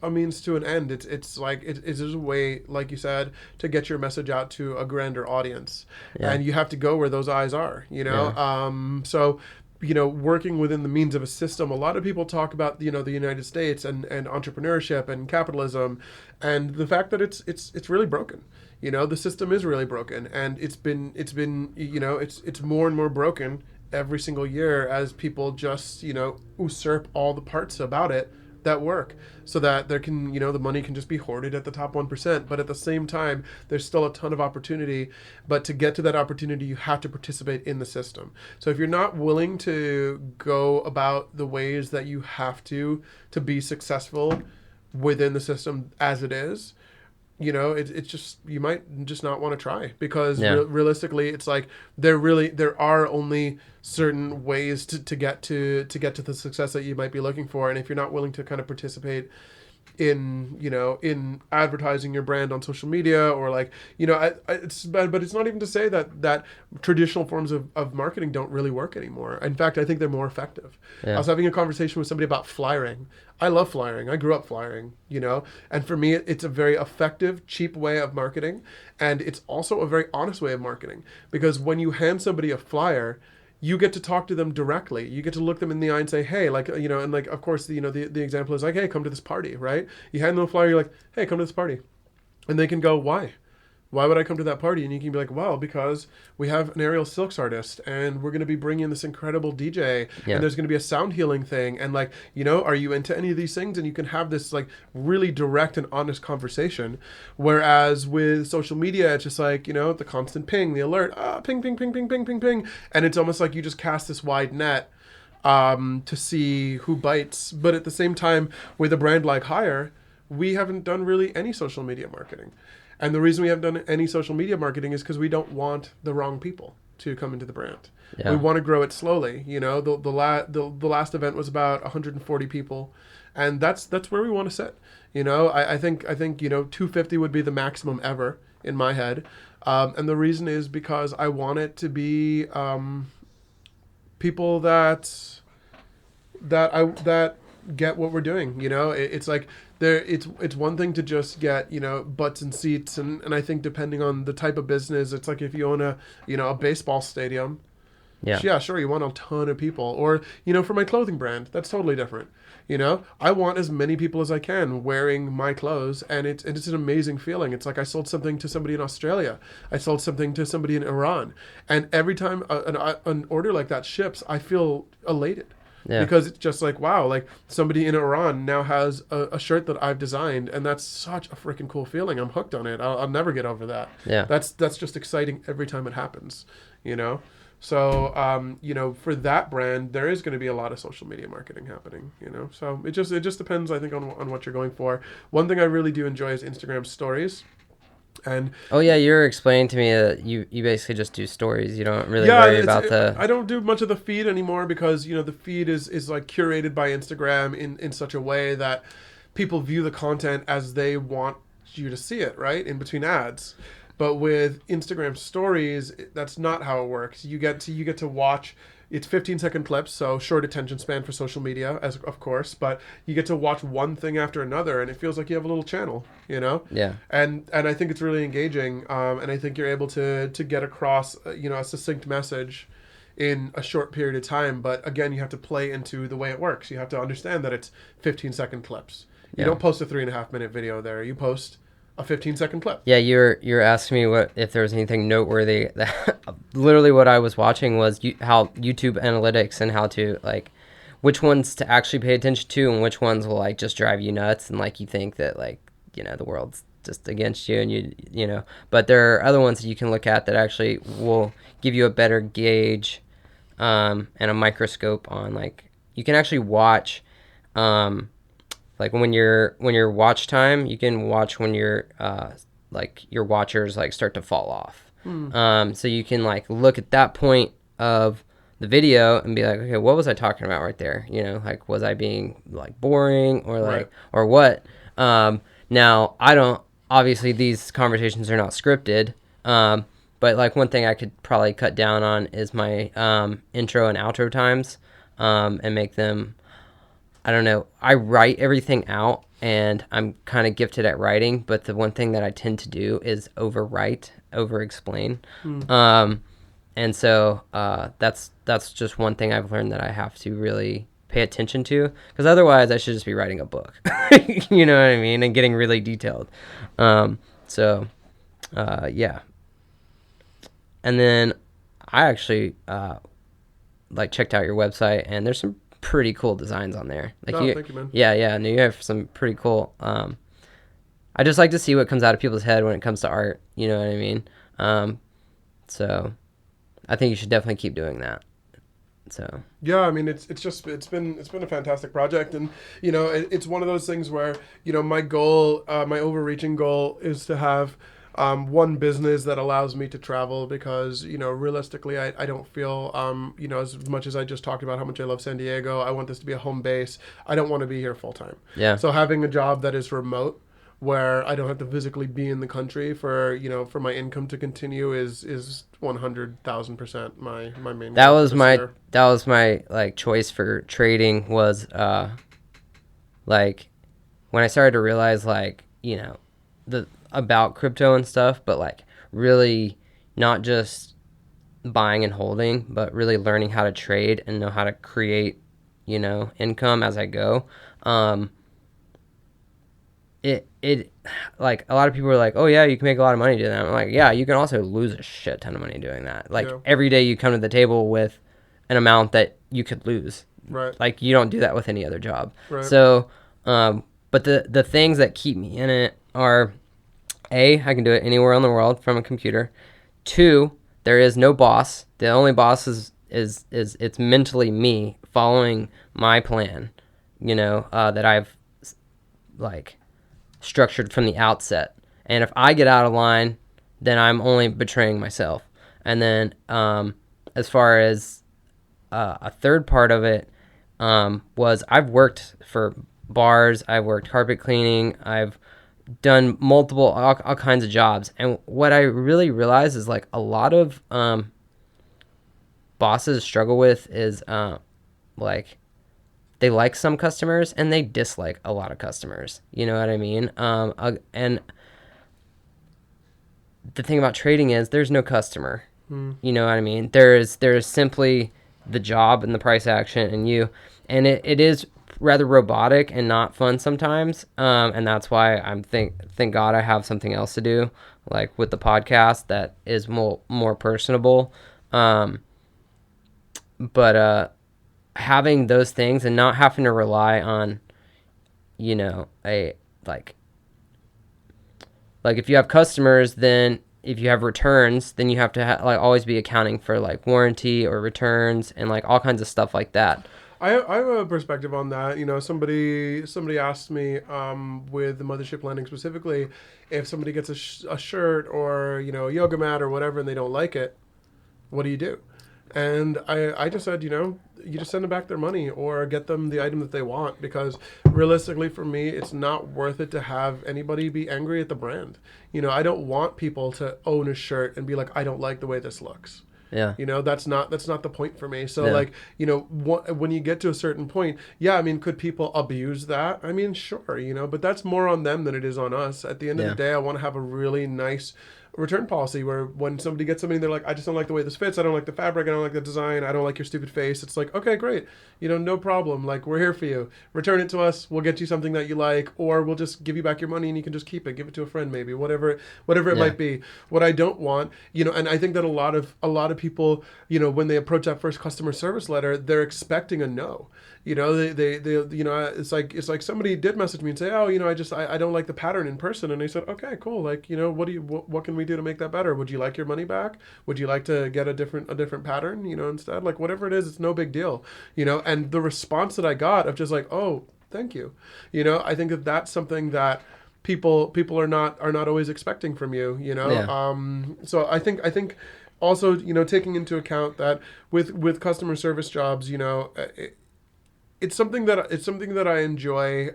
a means to an end. It's like it's a way, like you said, to get your message out to a grander audience, and you have to go where those eyes are. So working within the means of a system. A lot of people talk about the United States and entrepreneurship and capitalism, and the fact that it's really broken. The system is really broken, and it's been it's more and more broken every single year as people just usurp all the parts about it that work, so that there can the money can just be hoarded at the top 1%. But at the same time, there's still a ton of opportunity. But to get to that opportunity, you have to participate in the system. So if you're not willing to go about the ways that you have to be successful within the system as it is, it's just, you might just not want to try, because realistically, it's like there are only certain ways to get to the success that you might be looking for. And if you're not willing to kind of participate in advertising your brand on social media, or like, it's bad, but it's not even to say that traditional forms of marketing don't really work anymore. In fact, I think they're more effective. I was having a conversation with somebody about flyering. I love flyering. I grew up flyering, and for me, it's a very effective, cheap way of marketing. And it's also a very honest way of marketing, because when you hand somebody a flyer, you get to talk to them directly. You get to look them in the eye and say, hey, like, and like, of course, the example is like, hey, come to this party, right? You hand them a flyer, you're like, hey, come to this party. And they can go, why? Why would I come to that party? And you can be like, well, because we have an aerial silks artist, and we're going to be bringing this incredible DJ, and there's going to be a sound healing thing. And like, are you into any of these things? And you can have this like really direct and honest conversation. Whereas with social media, it's just like, the constant ping, the alert, ping, ping, ping, ping, ping, ping, ping. And it's almost like you just cast this wide net to see who bites. But at the same time, with a brand like HYRE, we haven't done really any social media marketing. And the reason we haven't done any social media marketing is because we don't want the wrong people to come into the brand. We want to grow it slowly. The last event was about 140 people, and that's where we want to sit. I think 250 would be the maximum ever in my head, and the reason is because I want it to be people that get what we're doing. It's like it's one thing to just get butts and seats, and I think depending on the type of business, it's like if you own a baseball stadium, sure, you want a ton of people. Or for my clothing brand, that's totally different. I want as many people as I can wearing my clothes, and it's an amazing feeling. It's like I sold something to somebody in Australia, I sold something to somebody in Iran, and every time an order like that ships, I feel elated. Because it's just like, wow, like somebody in Iran now has a shirt that I've designed, and that's such a freaking cool feeling. I'm hooked on it. I'll never get over that. That's just exciting every time it happens, So, for that brand, there is going to be a lot of social media marketing happening, So it just depends, I think, on what you're going for. One thing I really do enjoy is Instagram stories. And you were explaining to me that you basically just do stories. You don't really worry about I don't do much of the feed anymore, because the feed is like curated by Instagram in such a way that people view the content as they want you to see it, right, in between ads. But with Instagram stories, that's not how it works. You get to watch. It's 15-second clips, so short attention span for social media, of course, but you get to watch one thing after another, and it feels like you have a little channel, And I think it's really engaging, and I think you're able to get across, a succinct message in a short period of time. But again, you have to play into the way it works. You have to understand that it's 15-second clips. You don't post a 3.5-minute video there. You post a 15-second clip. Yeah, you're asking me if there was anything noteworthy. Literally what I was watching was how YouTube analytics, and how to like which ones to actually pay attention to, and which ones will like just drive you nuts, and like you think that like the world's just against you, and but there are other ones that you can look at that actually will give you a better gauge and a microscope on, like, you can actually watch, like when your watch time, you can watch when your like your watchers like start to fall off. So you can like look at that point of the video and be like, okay, what was I talking about right there? You know, like, was I being like boring or like, Right. or what? Now I don't, obviously these conversations are not scripted. But like one thing I could probably cut down on is my intro and outro times, and make them, I don't know, I write everything out and I'm kind of gifted at writing, but the one thing that I tend to do is overwrite, over explain. And so that's just one thing I've learned that I have to really pay attention to, because otherwise I should just be writing a book. You know what I mean? And getting really detailed. Yeah. And then I actually like checked out your website, and there's some pretty cool designs on there. Like, Thank you, man. Yeah, no, you have some pretty cool. I just like to see what comes out of people's head when it comes to art. You know what I mean? So I think you should definitely keep doing that. So Yeah, I mean, it's been a fantastic project, and you know, it's one of those things where, you know, my goal, my overreaching goal is to have one business that allows me to travel, because, you know, realistically, I don't feel, you know, as much as I just talked about how much I love San Diego, I want this to be a home base. I don't want to be here full time. yeah, So having a job that is remote, where I don't have to physically be in the country for, you know, for my income to continue is 100,000% my main that goal was for this my year. that was my like choice for trading, was like when I started to realize, like, you know, the about crypto and stuff, but like really not just buying and holding, but really learning how to trade and know how to create, you know, income as I go. It like, a lot of people are like, oh yeah, you can make a lot of money doing that. I'm like, yeah, you can also lose a shit ton of money doing that. Like, Yeah. every day you come to the table with an amount that you could lose. Right. Like, you don't do that with any other job. Right. So, but the things that keep me in it are, A, I can do it anywhere in the world from a computer. 2, there is no boss. The only boss is it's mentally me following my plan, you know, that I've like structured from the outset. And if I get out of line, then I'm only betraying myself. And then as far as a third part of it, was I've worked for bars, I've worked carpet cleaning, I've done multiple all kinds of jobs. And what I really realized is, like, a lot of bosses struggle with is like, they like some customers and they dislike a lot of customers. You know what I mean? And the thing about trading is there's no customer. You know what I mean? There's simply the job and the price action and you. And it is rather robotic and not fun sometimes. And that's why thank God I have something else to do, like with the podcast, that is more personable. But having those things and not having to rely on, you know, like if you have customers, then if you have returns, then you have to like always be accounting for like warranty or returns and like all kinds of stuff like that. I have a perspective on that. You know, somebody asked me with the Mothership Landing specifically, if somebody gets a shirt or, you know, a yoga mat or whatever and they don't like it, what do you do? And I just said, you know, you just send them back their money or get them the item that they want, because realistically for me, it's not worth it to have anybody be angry at the brand. You know, I don't want people to own a shirt and be like, I don't like the way this looks. Yeah. You know, that's not the point for me. So Yeah. like, you know, when you get to a certain point, yeah, I mean, could people abuse that? I mean, sure, you know, but that's more on them than it is on us. At the end of Yeah. the day, I want to have a really nice return policy where when somebody gets something, they're like, I just don't like the way this fits. I don't like the fabric. I don't like the design. I don't like your stupid face. It's like, okay, great. You know, no problem. Like, we're here for you. Return it to us. We'll get you something that you like, or we'll just give you back your money and you can just keep it. Give it to a friend, maybe, whatever it Yeah. might be. What I don't want, you know, and I think that a lot of people, you know, when they approach that first customer service letter, they're expecting a no. You know, they you know, it's like somebody did message me and say, oh, you know, I don't like the pattern in person. And I said, okay, cool. Like, you know, what can we do to make that better? Would you like your money back? Would you like to get a different pattern, instead? Like, whatever it is, it's no big deal, and the response that I got of just like, oh, thank you. I think that that's something that people are not always expecting from you, Yeah. So I think also, taking into account that with customer service jobs, it's something that I enjoy,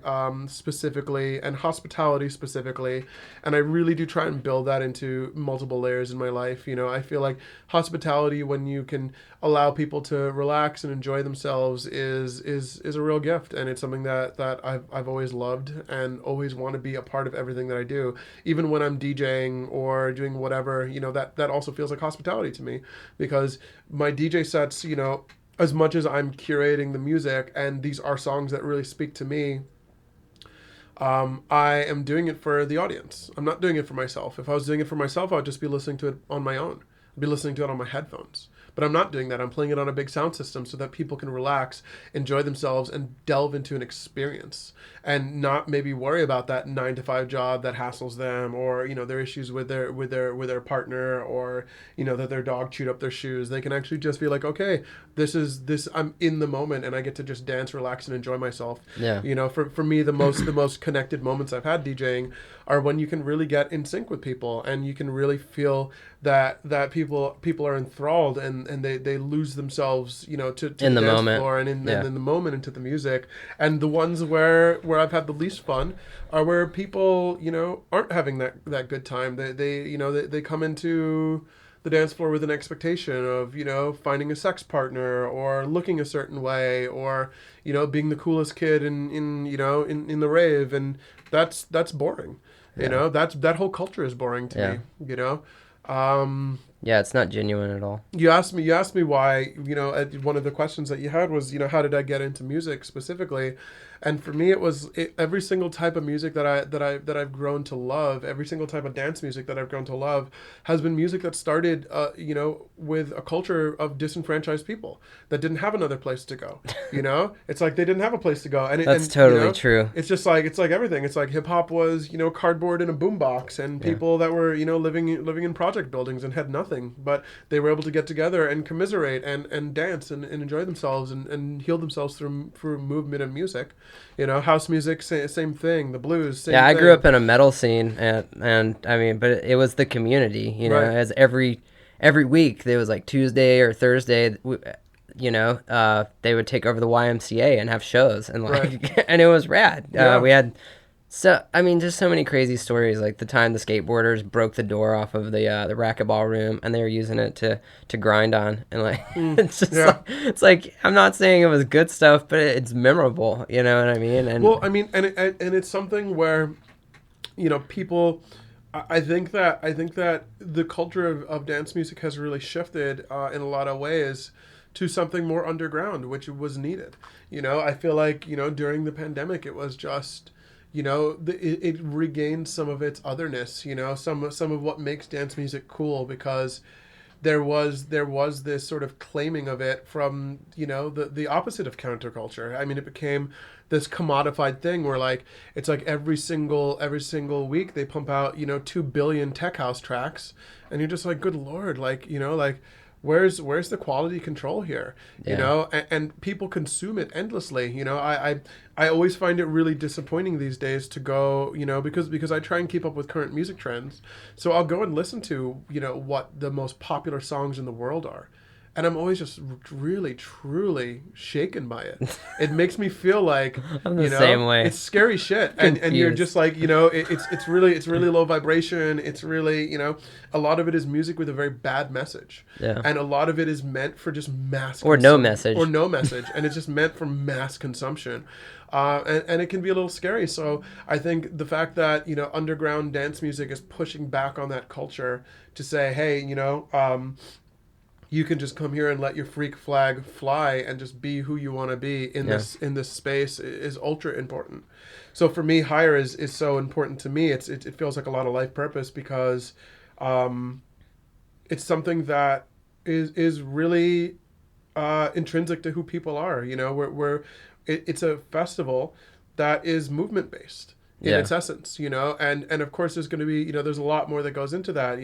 specifically, and hospitality specifically, and I really do try and build that into multiple layers in my life. I feel like hospitality, when you can allow people to relax and enjoy themselves, is a real gift, and it's something that I've always loved and always want to be a part of everything that I do, even when I'm DJing or doing whatever. That also feels like hospitality to me, because my DJ sets, as much as I'm curating the music, and these are songs that really speak to me, I am doing it for the audience. I'm not doing it for myself. If I was doing it for myself, I would just be listening to it on my own. I'd be listening to it on my headphones. But I'm not doing that. I'm playing it on a big sound system so that people can relax, enjoy themselves, and delve into an experience, and not maybe worry about that 9 to 5 job that hassles them, or their issues with their partner, or that their dog chewed up their shoes. They can actually just be like, okay, this I'm in the moment, and I get to just dance, relax, and enjoy myself. Yeah. For me, the most connected moments I've had DJing are when you can really get in sync with people, and you can really feel that people are enthralled, and they lose themselves, to In the the dance moment. floor, and in Yeah. the moment, into the music. And the ones where I've had the least fun are where people, aren't having that good time. They come into the dance floor with an expectation of, finding a sex partner, or looking a certain way, or, being the coolest kid in the rave, and that's boring. Yeah. That whole culture is boring to me. Yeah, it's not genuine at all. You asked me why, one of the questions that you had was, how did I get into music specifically? And for me, it was every single type of music that I've grown to love, every single type of dance music that I've grown to love, has been music that started, with a culture of disenfranchised people that didn't have another place to go. It's like they didn't have a place to go, and That's totally true. It's just like everything. It's like hip hop was, cardboard in a boombox, and people that were, living in project buildings and had nothing, but they were able to get together and commiserate and dance and enjoy themselves and heal themselves through movement and music. House music, same thing. The blues, same thing. I grew up in a metal scene, and I mean, but it was the community, Right. as every week there was like Tuesday or Thursday, they would take over the YMCA and have shows, and like, and it was rad. Yeah. We had, just so many crazy stories, like the time the skateboarders broke the door off of the racquetball room, and they were using it to grind on, and like, it's just it's like, I'm not saying it was good stuff, but it's memorable, you know what I mean? And Well, I mean, and it's something where, people. I think that the culture of dance music has really shifted in a lot of ways to something more underground, which was needed. I feel like, during the pandemic, it was just, it regained some of its otherness, some of what makes dance music cool, because there was this sort of claiming of it from, the opposite of counterculture. I mean, it became this commodified thing where, like, it's like every single week they pump out, 2 billion tech house tracks, and you're just like, good Lord, like, where's the quality control here? And people consume it endlessly. I always find it really disappointing these days to go, because I try and keep up with current music trends. So I'll go and listen to, what the most popular songs in the world are. And I'm always just really, truly shaken by it. It makes me feel like, I'm the same way. It's scary shit. And you're just like, it's really low vibration. It's really, a lot of it is music with a very bad message. Yeah. And a lot of it is meant for just mass Or no message. Or no message. And it's just meant for mass consumption. And it can be a little scary. So I think the fact that, underground dance music is pushing back on that culture to say, hey, you can just come here and let your freak flag fly and just be who you want to be in this space is ultra important. So for me, HYRE is so important to me. It feels like a lot of life purpose, because it's something that is really intrinsic to who people are. It's a festival that is movement based. in its essence, and of course there's going to be, there's a lot more that goes into that,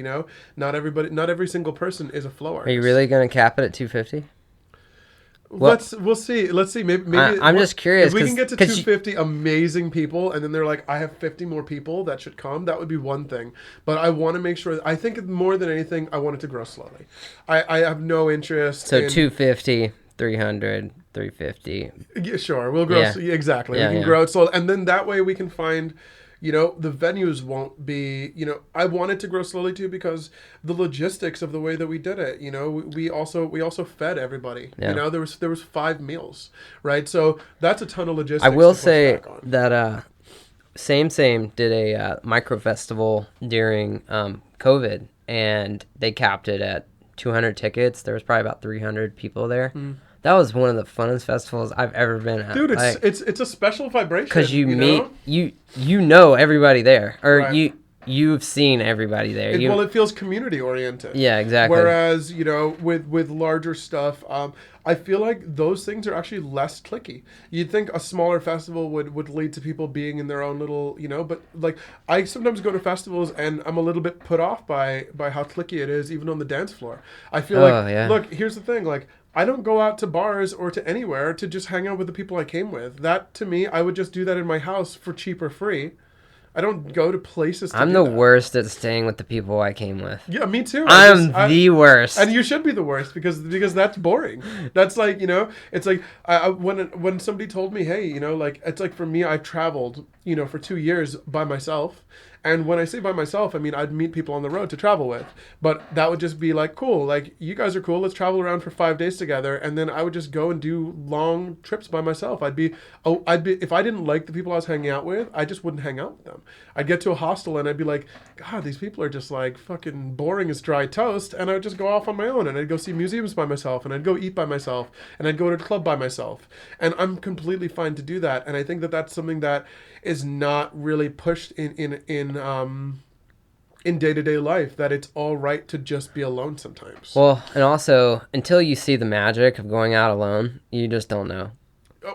not every single person is a flow artist. Are you really going to cap it at 250? We'll see. Let's see. Maybe I'm just curious. If we can get to 250 amazing people, and then they're like, I have 50 more people that should come, that would be one thing. But I want to make sure. I think more than anything, I want it to grow slowly. I have no interest. So 250, 300, 350. Yeah, sure, we'll grow. Yeah. Exactly. We can grow it slowly, and then that way we can find. The venues won't be, I want it to grow slowly too, because the logistics of the way that we did it, we also fed everybody. Yeah. There was 5 meals, right? So that's a ton of logistics. I will say that Same did a micro festival during COVID, and they capped it at 200 tickets. There was probably about 300 people there. That was one of the funnest festivals I've ever been at. Dude, it's a special vibration. Because you meet you know everybody there, or right. you've seen everybody there. It feels community oriented. Yeah, exactly. Whereas with larger stuff, I feel like those things are actually less cliquey. You'd think a smaller festival would lead to people being in their own little, but like I sometimes go to festivals and I'm a little bit put off by how cliquey it is, even on the dance floor. I feel look, here's the thing, like. I don't go out to bars or to anywhere to just hang out with the people I came with. That, to me, I would just do that in my house for cheap or free. I don't go to places to I'm do the that. Worst at staying with the people I came with. Yeah, me too. I'm the worst. And you should be the worst because that's boring. That's like, it's like when somebody told me, hey, like, it's like for me, I've traveled, for 2 years by myself. And when I say by myself, I mean, I'd meet people on the road to travel with. But that would just be like, cool. Like, you guys are cool. Let's travel around for 5 days together. And then I would just go and do long trips by myself. I'd be, if I didn't like the people I was hanging out with, I just wouldn't hang out with them. I'd get to a hostel and I'd be like, God, these people are just like fucking boring as dry toast. And I would just go off on my own and I'd go see museums by myself and I'd go eat by myself and I'd go to a club by myself. And I'm completely fine to do that. And I think that that's something that is not really pushed in day-to-day life, that it's all right to just be alone sometimes. Well, and also, until you see the magic of going out alone, you just don't know.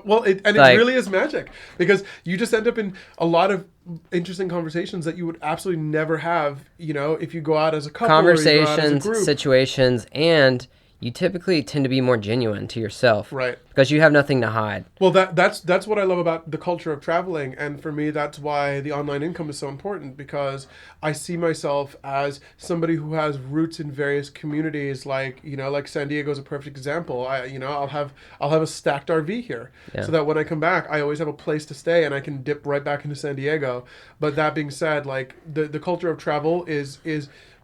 Well, it really is magic, because you just end up in a lot of interesting conversations that you would absolutely never have, if you go out as a couple conversations, or you go out as a group. Situations, and you typically tend to be more genuine to yourself. Right. Because you have nothing to hide. Well, that's what I love about the culture of traveling. And for me, that's why the online income is so important, because I see myself as somebody who has roots in various communities. Like, like San Diego is a perfect example. I'll have a stacked RV here, so that when I come back, I always have a place to stay and I can dip right back into San Diego. But that being said, like the culture of travel is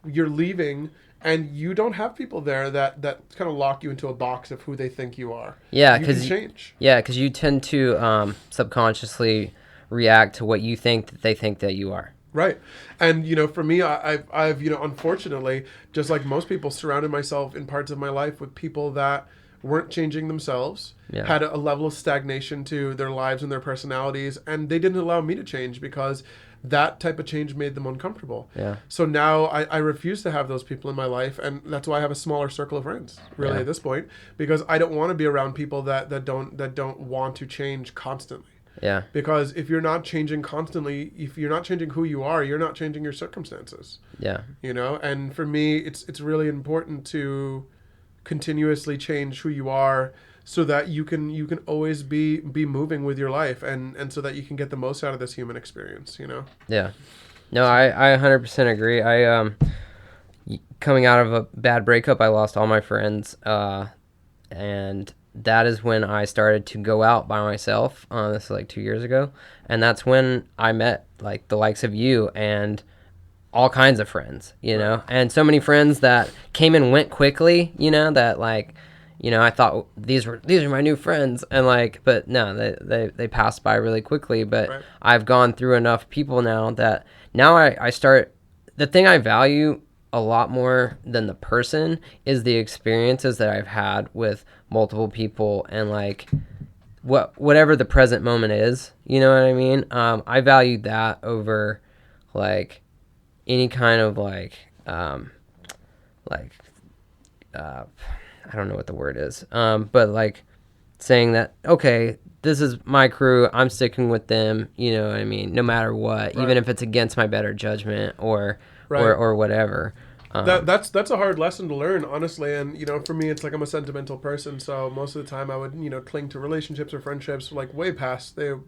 you're leaving, and you don't have people there that kind of lock you into a box of who they think you are. Yeah, you can change. Yeah, because you tend to subconsciously react to what you think that they think that you are. Right. And, for me, I've unfortunately, just like most people, surrounded myself in parts of my life with people that weren't changing themselves, had a level of stagnation to their lives and their personalities, and they didn't allow me to change because that type of change made them uncomfortable. Yeah. So now I refuse to have those people in my life, and that's why I have a smaller circle of friends, really, at this point, because I don't want to be around people that don't want to change constantly. Yeah. Because if you're not changing constantly, if you're not changing who you are, you're not changing your circumstances. Yeah. And for me, it's really important to continuously change who you are, so that you can always be moving with your life, and so that you can get the most out of this human experience, Yeah. No, I 100% agree. I coming out of a bad breakup, I lost all my friends, and that is when I started to go out by myself. This is like 2 years ago, and that's when I met like the likes of you and all kinds of friends, and so many friends that came and went quickly, that like, I thought these are my new friends, and but no, they passed by really quickly. But right. I've gone through enough people now that now I start, the thing I value a lot more than the person is the experiences that I've had with multiple people, and whatever the present moment is, you know what I mean? I value that over any kind of I don't know what the word is, but saying that, okay, this is my crew, I'm sticking with them, you know what I mean, no matter what, even if it's against my better judgment or whatever. That's a hard lesson to learn, honestly. And for me, it's like I'm a sentimental person, so most of the time I would cling to relationships or friendships like way past their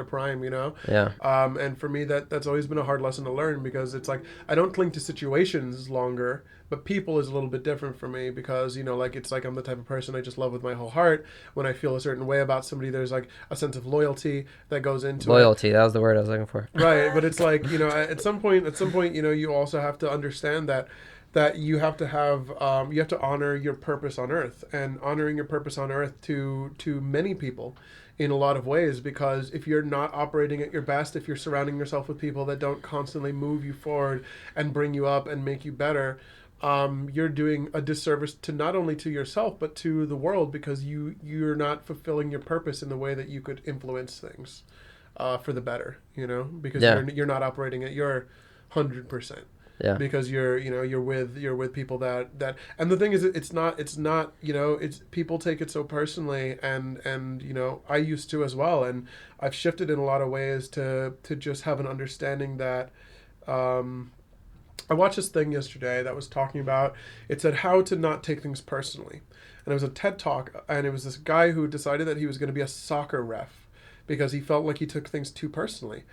prime. Yeah. And for me, that's always been a hard lesson to learn, because it's like I don't cling to situations longer, but people is a little bit different for me, because it's like I'm the type of person I just love with my whole heart. When I feel a certain way about somebody, there's like a sense of loyalty that goes into loyalty. That was the word I was looking for. Right, but it's like at some point, you also have to understand that you have to have you have to honor your purpose on earth, and honoring your purpose on earth to many people in a lot of ways, because if you're not operating at your best, if you're surrounding yourself with people that don't constantly move you forward and bring you up and make you better, you're doing a disservice to not only to yourself but to the world, because you're not fulfilling your purpose in the way that you could influence things for the better, because you're not operating at your 100%. Yeah. Because you're with people that and the thing is, it's not it's people take it so personally, and I used to as well, and I've shifted in a lot of ways to just have an understanding that I watched this thing yesterday that was talking about, it said how to not take things personally, and it was a TED talk, and it was this guy who decided that he was going to be a soccer ref because he felt like he took things too personally.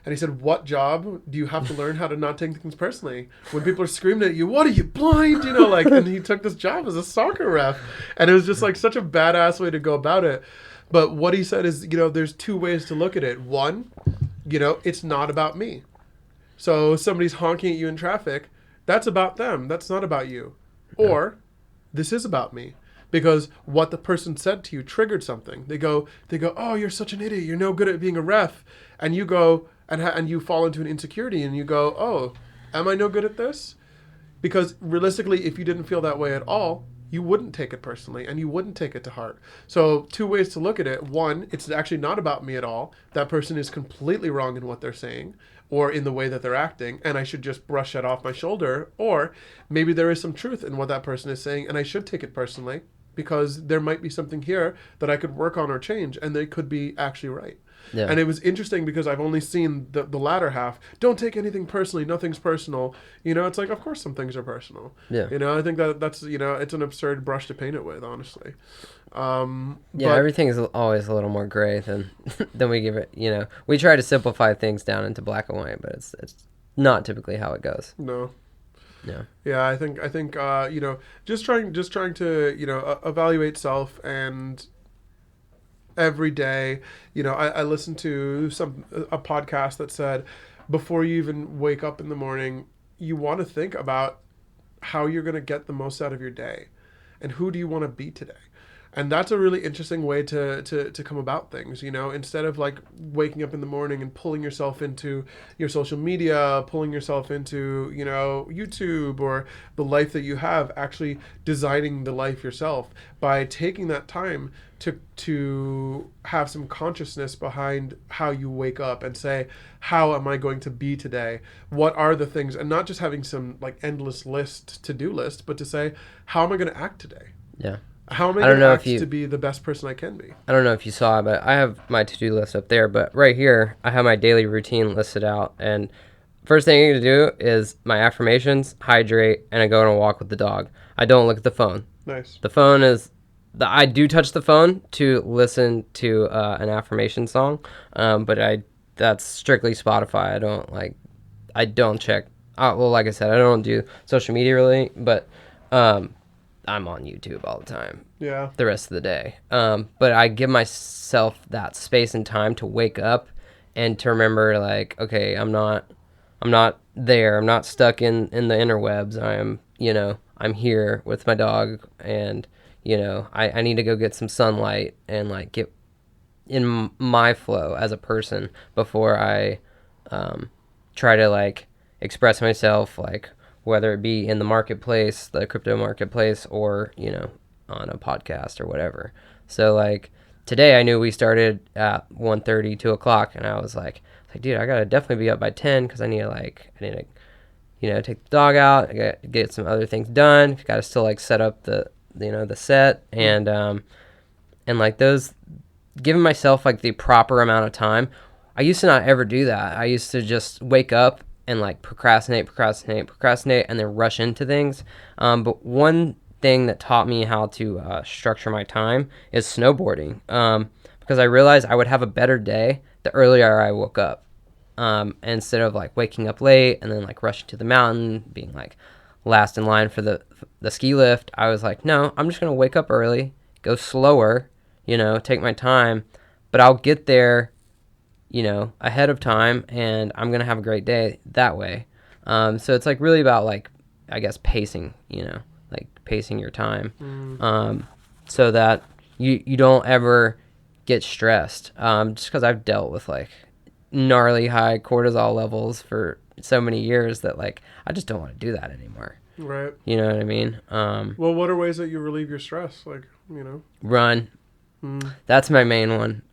And he said, what job do you have to learn how to not take things personally? When people are screaming at you, what are you, blind? And he took this job as a soccer ref. And it was just like such a badass way to go about it. But what he said is, there's two ways to look at it. One, it's not about me. So somebody's honking at you in traffic, that's about them. That's not about you. Or this is about me. Because what the person said to you triggered something. They go, oh, you're such an idiot. You're no good at being a ref. And you go, and you fall into an insecurity, and you go, oh, am I no good at this? Because realistically, if you didn't feel that way at all, you wouldn't take it personally, and you wouldn't take it to heart. So two ways to look at it. One, it's actually not about me at all. That person is completely wrong in what they're saying or in the way that they're acting, and I should just brush that off my shoulder. Or maybe there is some truth in what that person is saying, and I should take it personally, because there might be something here that I could work on or change, and they could be actually right. Yeah. And it was interesting because I've only seen the latter half. Don't take anything personally. Nothing's personal. It's like, of course some things are personal. Yeah. I think that's, it's an absurd brush to paint it with, honestly. Everything is always a little more gray than we give it, We try to simplify things down into black and white, but it's not typically how it goes. No. Yeah. Yeah, I think just trying to evaluate self, and every day, I listened to a podcast that said before you even wake up in the morning, you want to think about how you're going to get the most out of your day, and who do you want to be today. And that's a really interesting way to come about things, instead of like waking up in the morning and pulling yourself into your social media, pulling yourself into, YouTube or the life that you have, actually designing the life yourself by taking that time to have some consciousness behind how you wake up and say, how am I going to be today? What are the things? And not just having some like endless to-do list, but to say, how am I going to act today? Yeah. How am I going to act to be the best person I can be? I don't know if you saw, but I have my to-do list up there. But right here, I have my daily routine listed out. And first thing I need to do is my affirmations, hydrate, and I go on a walk with the dog. I don't look at the phone. Nice. The phone is... I do touch the phone to listen to an affirmation song, but that's strictly Spotify. I don't check. Well, like I said, I don't do social media really, but... I'm on YouTube all the time. Yeah. The rest of the day. But I give myself that space and time to wake up and to remember, like, okay, I'm not there. I'm not stuck in the interwebs. I'm here with my dog, and, I need to go get some sunlight and like get in my flow as a person before I try to like express myself, like, whether it be in the marketplace, the crypto marketplace, or, on a podcast or whatever. So, like, today I knew we started at 1:30, 2 o'clock, and I was like, dude, I got to definitely be up by 10 because I need to, take the dog out, I got to get some other things done. Got to still, like, set up the set, and And like those, giving myself like the proper amount of time. I used to not ever do that. I used to just wake up and like procrastinate, and then rush into things. But one thing that taught me how to structure my time is snowboarding. Because I realized I would have a better day the earlier I woke up. Instead of like waking up late and then like rushing to the mountain, being like last in line for the ski lift, I was like, no, I'm just gonna wake up early, go slower, take my time, but I'll get there, ahead of time, and I'm gonna have a great day that way. So it's like really about like, I guess, pacing, like pacing your time, so that you don't ever get stressed. Just because I've dealt with like gnarly high cortisol levels for so many years that like I just don't want to do that anymore. Right. You know what I mean? Well, what are ways that you relieve your stress? Like, Run. That's my main one.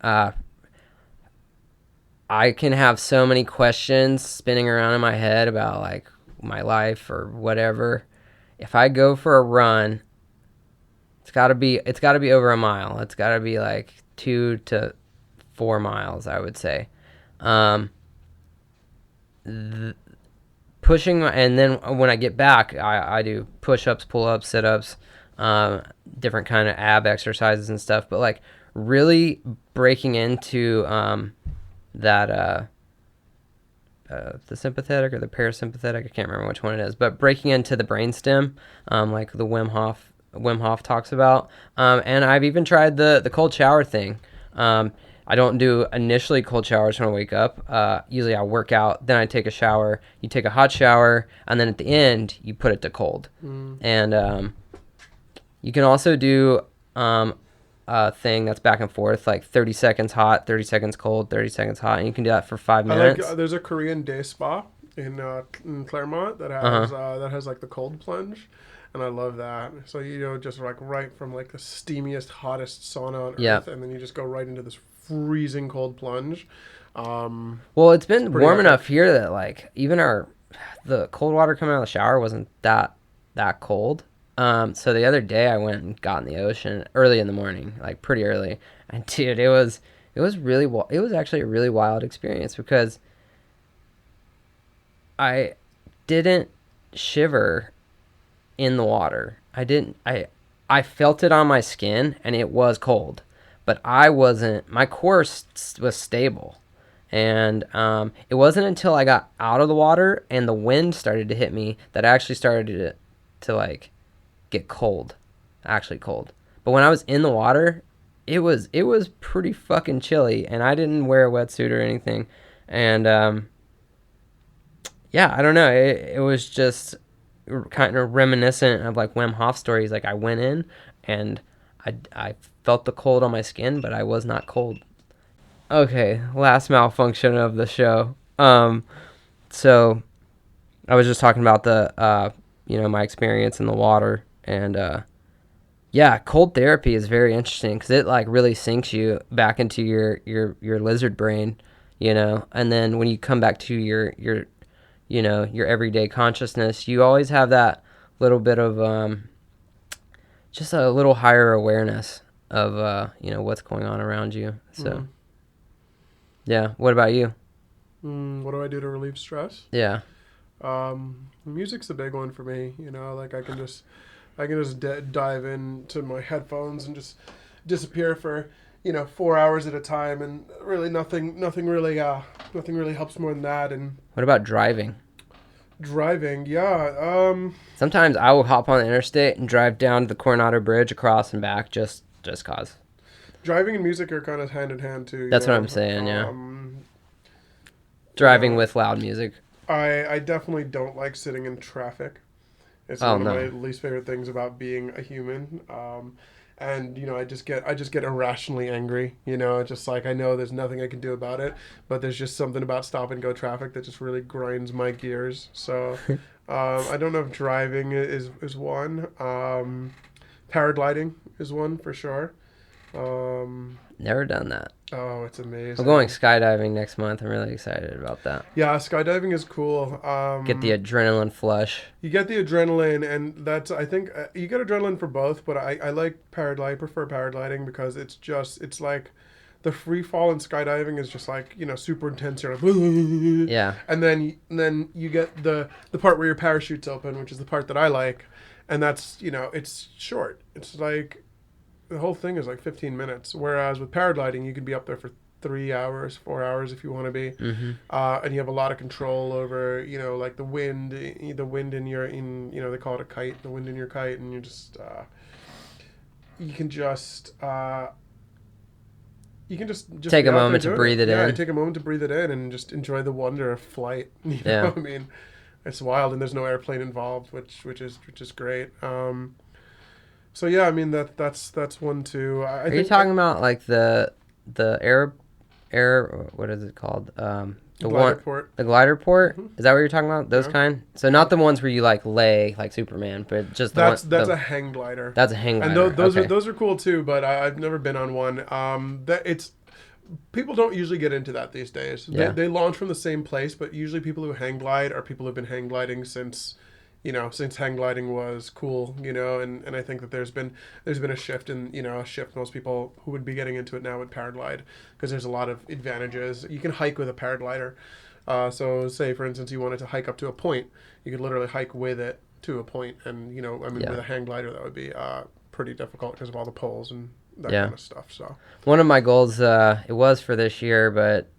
I can have so many questions spinning around in my head about like my life or whatever. If I go for a run, it's gotta be over a mile. It's gotta be like 2 to 4 miles, I would say. Pushing, and then when I get back, I do push-ups, pull-ups, sit-ups, different kind of ab exercises and stuff, but like really breaking into that the sympathetic or the parasympathetic, I can't remember which one it is, but breaking into the brainstem, like the Wim Hof talks about, and I've even tried the cold shower thing. I don't do initially cold showers when I wake up. Usually I work out, then I take a shower. You take a hot shower, and then at the end, you put it to cold. And you can also do a thing that's back and forth, like 30 seconds hot, 30 seconds cold, 30 seconds hot, and you can do that for 5 minutes. There's a Korean day spa in Claremont that has like the cold plunge. And I love that. So, just like right from like the steamiest, hottest sauna on earth, and then you just go right into this freezing cold plunge. Well, it's been warm enough here that like even the cold water coming out of the shower wasn't that cold. So the other day I went and got in the ocean early in the morning, like pretty early. And dude, it was actually a really wild experience because I didn't shiver in the water. I felt it on my skin and it was cold, but my core was stable. And it wasn't until I got out of the water and the wind started to hit me that I actually started to like get cold, actually cold. But when I was in the water, it was pretty fucking chilly, and I didn't wear a wetsuit or anything. And yeah, I don't know, it was just kind of reminiscent of like Wim Hof stories. Like I went in and I felt the cold on my skin, but I was not cold. Okay, last malfunction of the show. So I was just talking about the my experience in the water, and yeah, cold therapy is very interesting because it like really sinks you back into your lizard brain, and then when you come back to your everyday consciousness, you always have that little bit of just a little higher awareness of what's going on around you. So yeah, what about you? What do I do to relieve stress? Yeah. Music's a big one for me. Like I can just dive into my headphones and just disappear for 4 hours at a time, and really nothing really helps more than that. And what about driving? Yeah. Sometimes I will hop on the interstate and drive down to the Coronado Bridge across and back just cause. Driving and music are kind of hand in hand too. That's what I'm saying. Yeah. Driving with loud music. I definitely don't like sitting in traffic. It's one of my least favorite things about being a human. And I just get irrationally angry. Just like I know there's nothing I can do about it, but there's just something about stop and go traffic that just really grinds my gears. So I don't know if driving is one. Paragliding is one for sure. Never done that. Oh, it's amazing. I'm going skydiving next month. I'm really excited about that. Yeah, skydiving is cool. Get the adrenaline flush. You get the adrenaline, and I think you get adrenaline for both, but I like paragliding. I prefer paragliding because it's like the free fall in skydiving is just like, super intense. You're like, yeah. And then you get the part where your parachute's open, which is the part that I like. And that's, it's short. It's like, the whole thing is like 15 minutes. Whereas with paragliding, you can be up there for 3 hours, 4 hours if you want to be. Mm-hmm. And you have a lot of control over, like the wind in they call it a kite, the wind in your kite. And you just, you can just take a moment to breathe it in. Yeah, take a moment to breathe it in and just enjoy the wonder of flight. You know what I mean? It's wild, and there's no airplane involved, which is great. So yeah, I mean that's one too. Are you talking about like the air what is it called? The glider port. The glider port. Mm-hmm. Is that what you're talking about? Those kind. So not the ones where you like lay like Superman, but just that's a hang glider. That's a hang glider. And those are cool too, but I've never been on one. People don't usually get into that these days. Yeah. They launch from the same place, but usually people who hang glide are people who've been hang gliding since hang gliding was cool, and I think that there's been a shift most people who would be getting into it now would paraglide because there's a lot of advantages. You can hike with a paraglider. So say for instance you wanted to hike up to a point, you could literally hike with it to a point, and with a hang glider that would be pretty difficult because of all the poles and that kind of stuff. So one of my goals it was for this year, but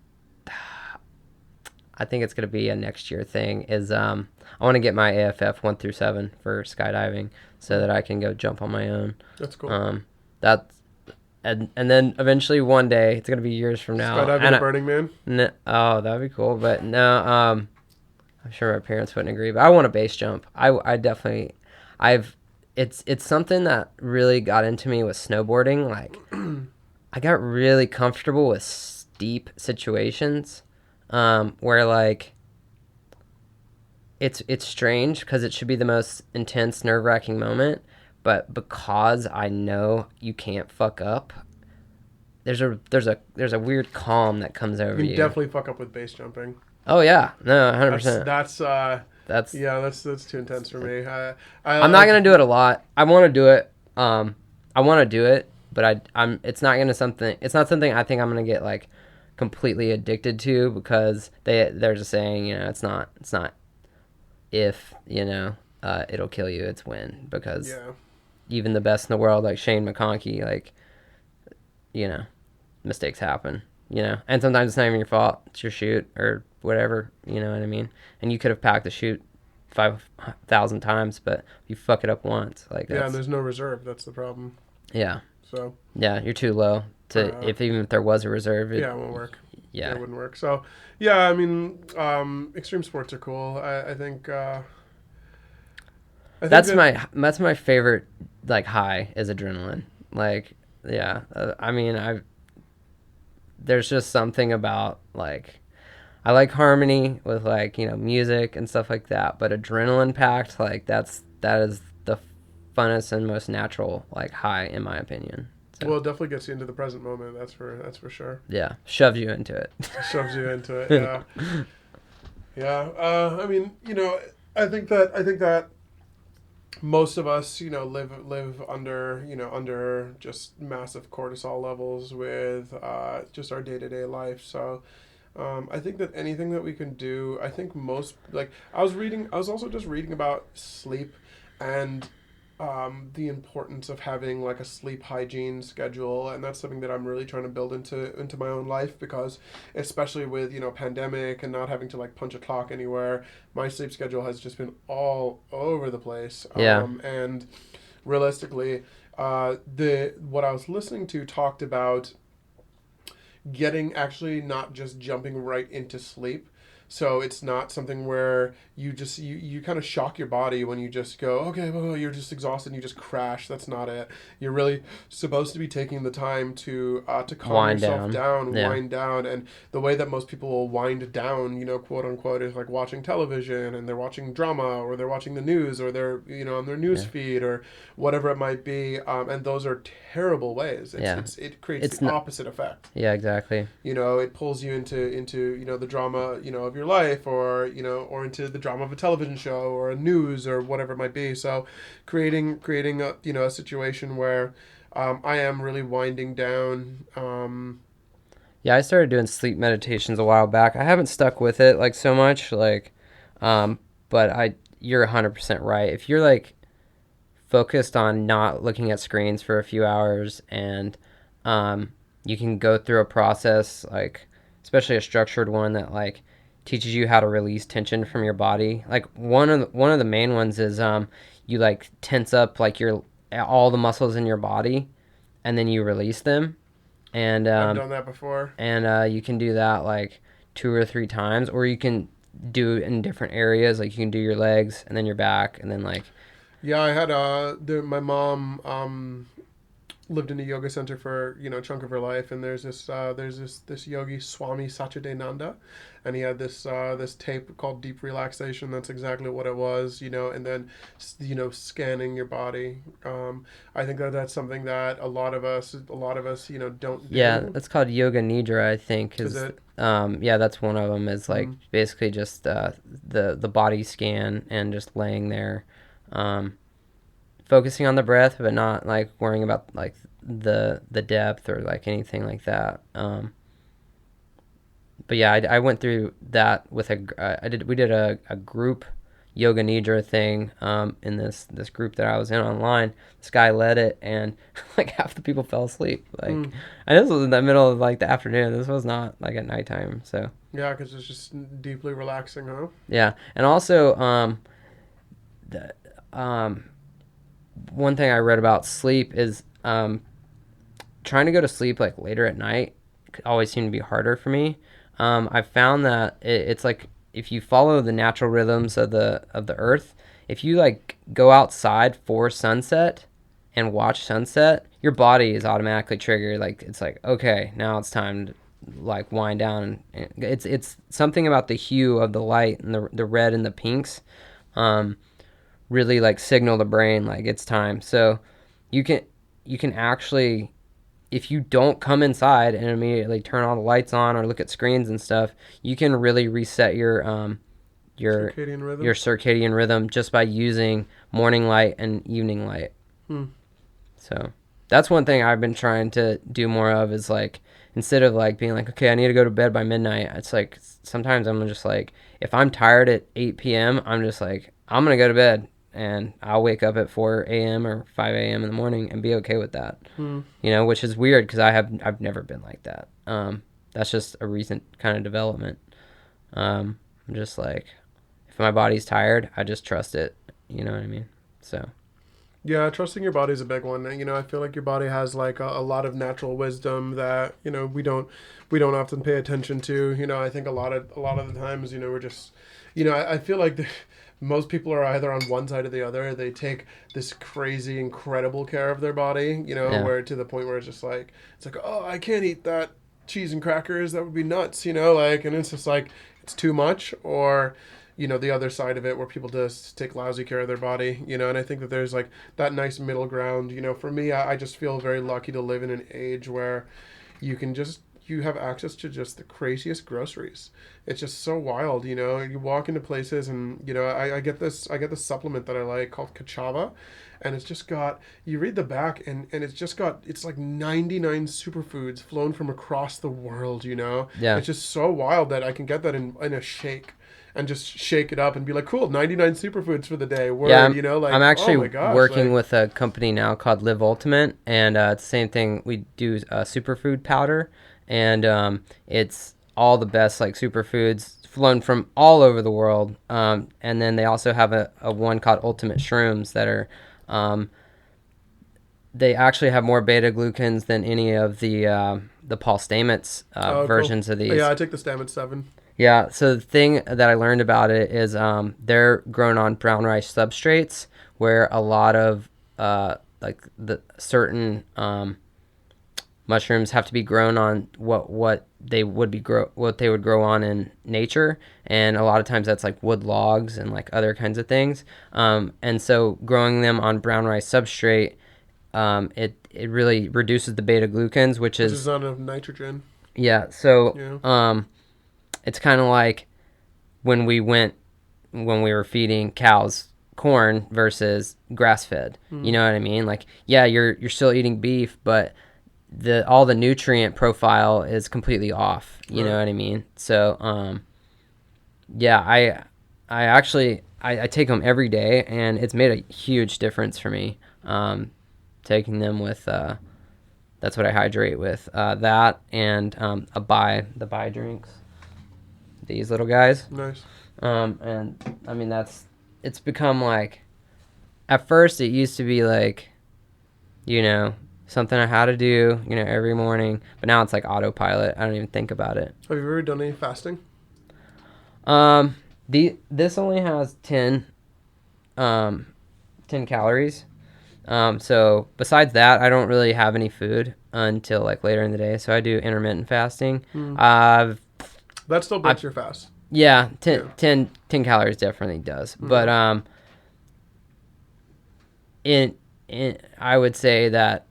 I think it's going to be a next year thing, is I want to get my AFF 1 through 7 for skydiving so that I can go jump on my own. That's cool. And then eventually one day, it's going to be years from now. Skydiving at Burning Man? Oh, that would be cool. But no, I'm sure my parents wouldn't agree. But I want a base jump. It's something that really got into me with snowboarding. Like, I got really comfortable with steep situations. Where like it's strange because it should be the most intense, nerve-wracking moment, but because I know you can't fuck up, there's a weird calm that comes over you. You definitely fuck up with base jumping. Oh yeah, no, 100%. That's too intense for me. I'm not gonna do it a lot. I want to do it. But it's not something I think I'm gonna get like completely addicted to, because they're just saying, it's not if it'll kill you, it's when, because even the best in the world like Shane McConkey, like mistakes happen, and sometimes it's not even your fault, it's your chute or whatever, you know what I mean, and you could have packed the chute 5,000 times, but you fuck it up once, like and there's no reserve, that's the problem. So you're too low to even if there was a reserve, it won't work. It wouldn't work. So I mean, extreme sports are cool. I think that's my favorite like high is adrenaline. Like I mean there's just something about like, I like harmony with like music and stuff like that, but adrenaline packed, like that is the funnest and most natural like high in my opinion. So. Well, it definitely gets you into the present moment. That's for sure. Yeah, shoves you into it. Shoves you into it. Yeah. I mean, I think that most of us, live under just massive cortisol levels with just our day-to-day life. So I think that anything that we can do, I think most, like I was also just reading about sleep and the importance of having like a sleep hygiene schedule, and that's something that I'm really trying to build into my own life, because especially with pandemic and not having to like punch a clock anywhere, my sleep schedule has just been all over the place. And realistically, what I was listening to talked about getting, actually not just jumping right into sleep. So it's not something where you kind of shock your body when you just go, okay, well, you're just exhausted and you just crash. That's not it. You're really supposed to be taking the time to calm Wind yourself down, Yeah. wind down. And the way that most people will wind down, quote unquote, is like watching television, and they're watching drama, or they're watching the news, or they're, on their news feed, or whatever it might be. And those are terrible ways. It creates the opposite effect. Yeah, exactly. It pulls you into the drama, of your life, or into the drama of a television show or a news or whatever it might be. So creating a situation where I am really winding down. Yeah, I started doing sleep meditations a while back. I haven't stuck with it like so much, but you're 100% right. If you're like focused on not looking at screens for a few hours, and you can go through a process, like especially a structured one that like teaches you how to release tension from your body. Like one of the main ones is you like tense up like all the muscles in your body, and then you release them. And I've done that before. And you can do that like 2 or 3 times, or you can do it in different areas. Like you can do your legs and then your back, and then like. Yeah, I had my mom lived in a yoga center for a chunk of her life, and there's this yogi, Swami Satchidananda, and he had this tape called Deep Relaxation. That's exactly what it was, and then scanning your body. I think that's something that a lot of us don't do. Yeah, that's called Yoga Nidra, I think. Is it? Yeah, that's one of them. Is like basically just the body scan and just laying there, focusing on the breath, but not like worrying about like the depth or like anything like that. But yeah, I went through that with we did a group yoga nidra thing in this group that I was in online. This guy led it, and like half the people fell asleep. Like, and this was in the middle of like the afternoon. This was not like at nighttime. So yeah, because it's just deeply relaxing, huh? Yeah, and also one thing I read about sleep is trying to go to sleep like later at night always seemed to be harder for me. I found that it's like if you follow the natural rhythms of the earth, if you like go outside for sunset and watch sunset, your body is automatically triggered. Like it's like, okay, now it's time to like wind down. And it's something about the hue of the light and the red and the pinks really like signal the brain like it's time. So you can actually, if you don't come inside and immediately turn all the lights on or look at screens and stuff, you can really reset your circadian rhythm just by using morning light and evening light. So that's one thing I've been trying to do more of, is like, instead of like being like, okay, I need to go to bed by midnight, it's like sometimes I'm just like, if I'm tired at 8 p.m., I'm just like, I'm going to go to bed, and I'll wake up at 4 a.m. or 5 a.m. in the morning and be okay with that. Which is weird because I've never been like that. That's just a recent kind of development. I'm just like, if my body's tired, I just trust it. You know what I mean? So. Yeah, trusting your body is a big one. I feel like your body has like a lot of natural wisdom that we don't often pay attention to. I think a lot of the times we're just I feel like most people are either on one side or the other. They take this crazy, incredible care of their body, where to the point where it's just like, oh, I can't eat that cheese and crackers. That would be nuts, and it's just like, it's too much. Or, the other side of it where people just take lousy care of their body, and I think that there's like that nice middle ground. For me, I just feel very lucky to live in an age where you have access to just the craziest groceries. It's just so wild, you walk into places and, I get this supplement that I like called Kachava, and it's just got, you read the back and it's like 99 superfoods flown from across the world, Yeah. It's just so wild that I can get that in a shake and just shake it up and be like, cool, 99 superfoods for the day. I'm actually oh my gosh, working with a company now called Live Ultimate, and it's the same thing. We do superfood powder, and it's all the best like superfoods flown from all over the world. And then they also have a one called Ultimate Shrooms that are, they actually have more beta glucans than any of the Paul Stamets versions of these. Yeah, I take the Stamets 7. Yeah, so the thing that I learned about it is they're grown on brown rice substrates where a lot of like the certain mushrooms have to be grown on what they would grow on in nature, and a lot of times that's like wood logs and like other kinds of things. And so growing them on brown rice substrate, it really reduces the beta glucans, which is on of nitrogen. Yeah, so Yeah. it's kind of like when we were feeding cows corn versus grass fed. You know what I mean? Like, yeah, you're still eating beef, but all the nutrient profile is completely off. You know what I mean? So yeah, I actually I take them every day, and it's made a huge difference for me. Taking them with that's what I hydrate with. That and the buy drinks. These little guys. Nice. And I mean it's become like, at first it used to be like, something I had to do, every morning, but now it's like autopilot. I don't even think about it. Have you ever done any fasting? This only has 10 calories. So besides that, I don't really have any food until like later in the day. So I do intermittent fasting. That still breaks your fast. Yeah, 10 calories definitely does. But I would say that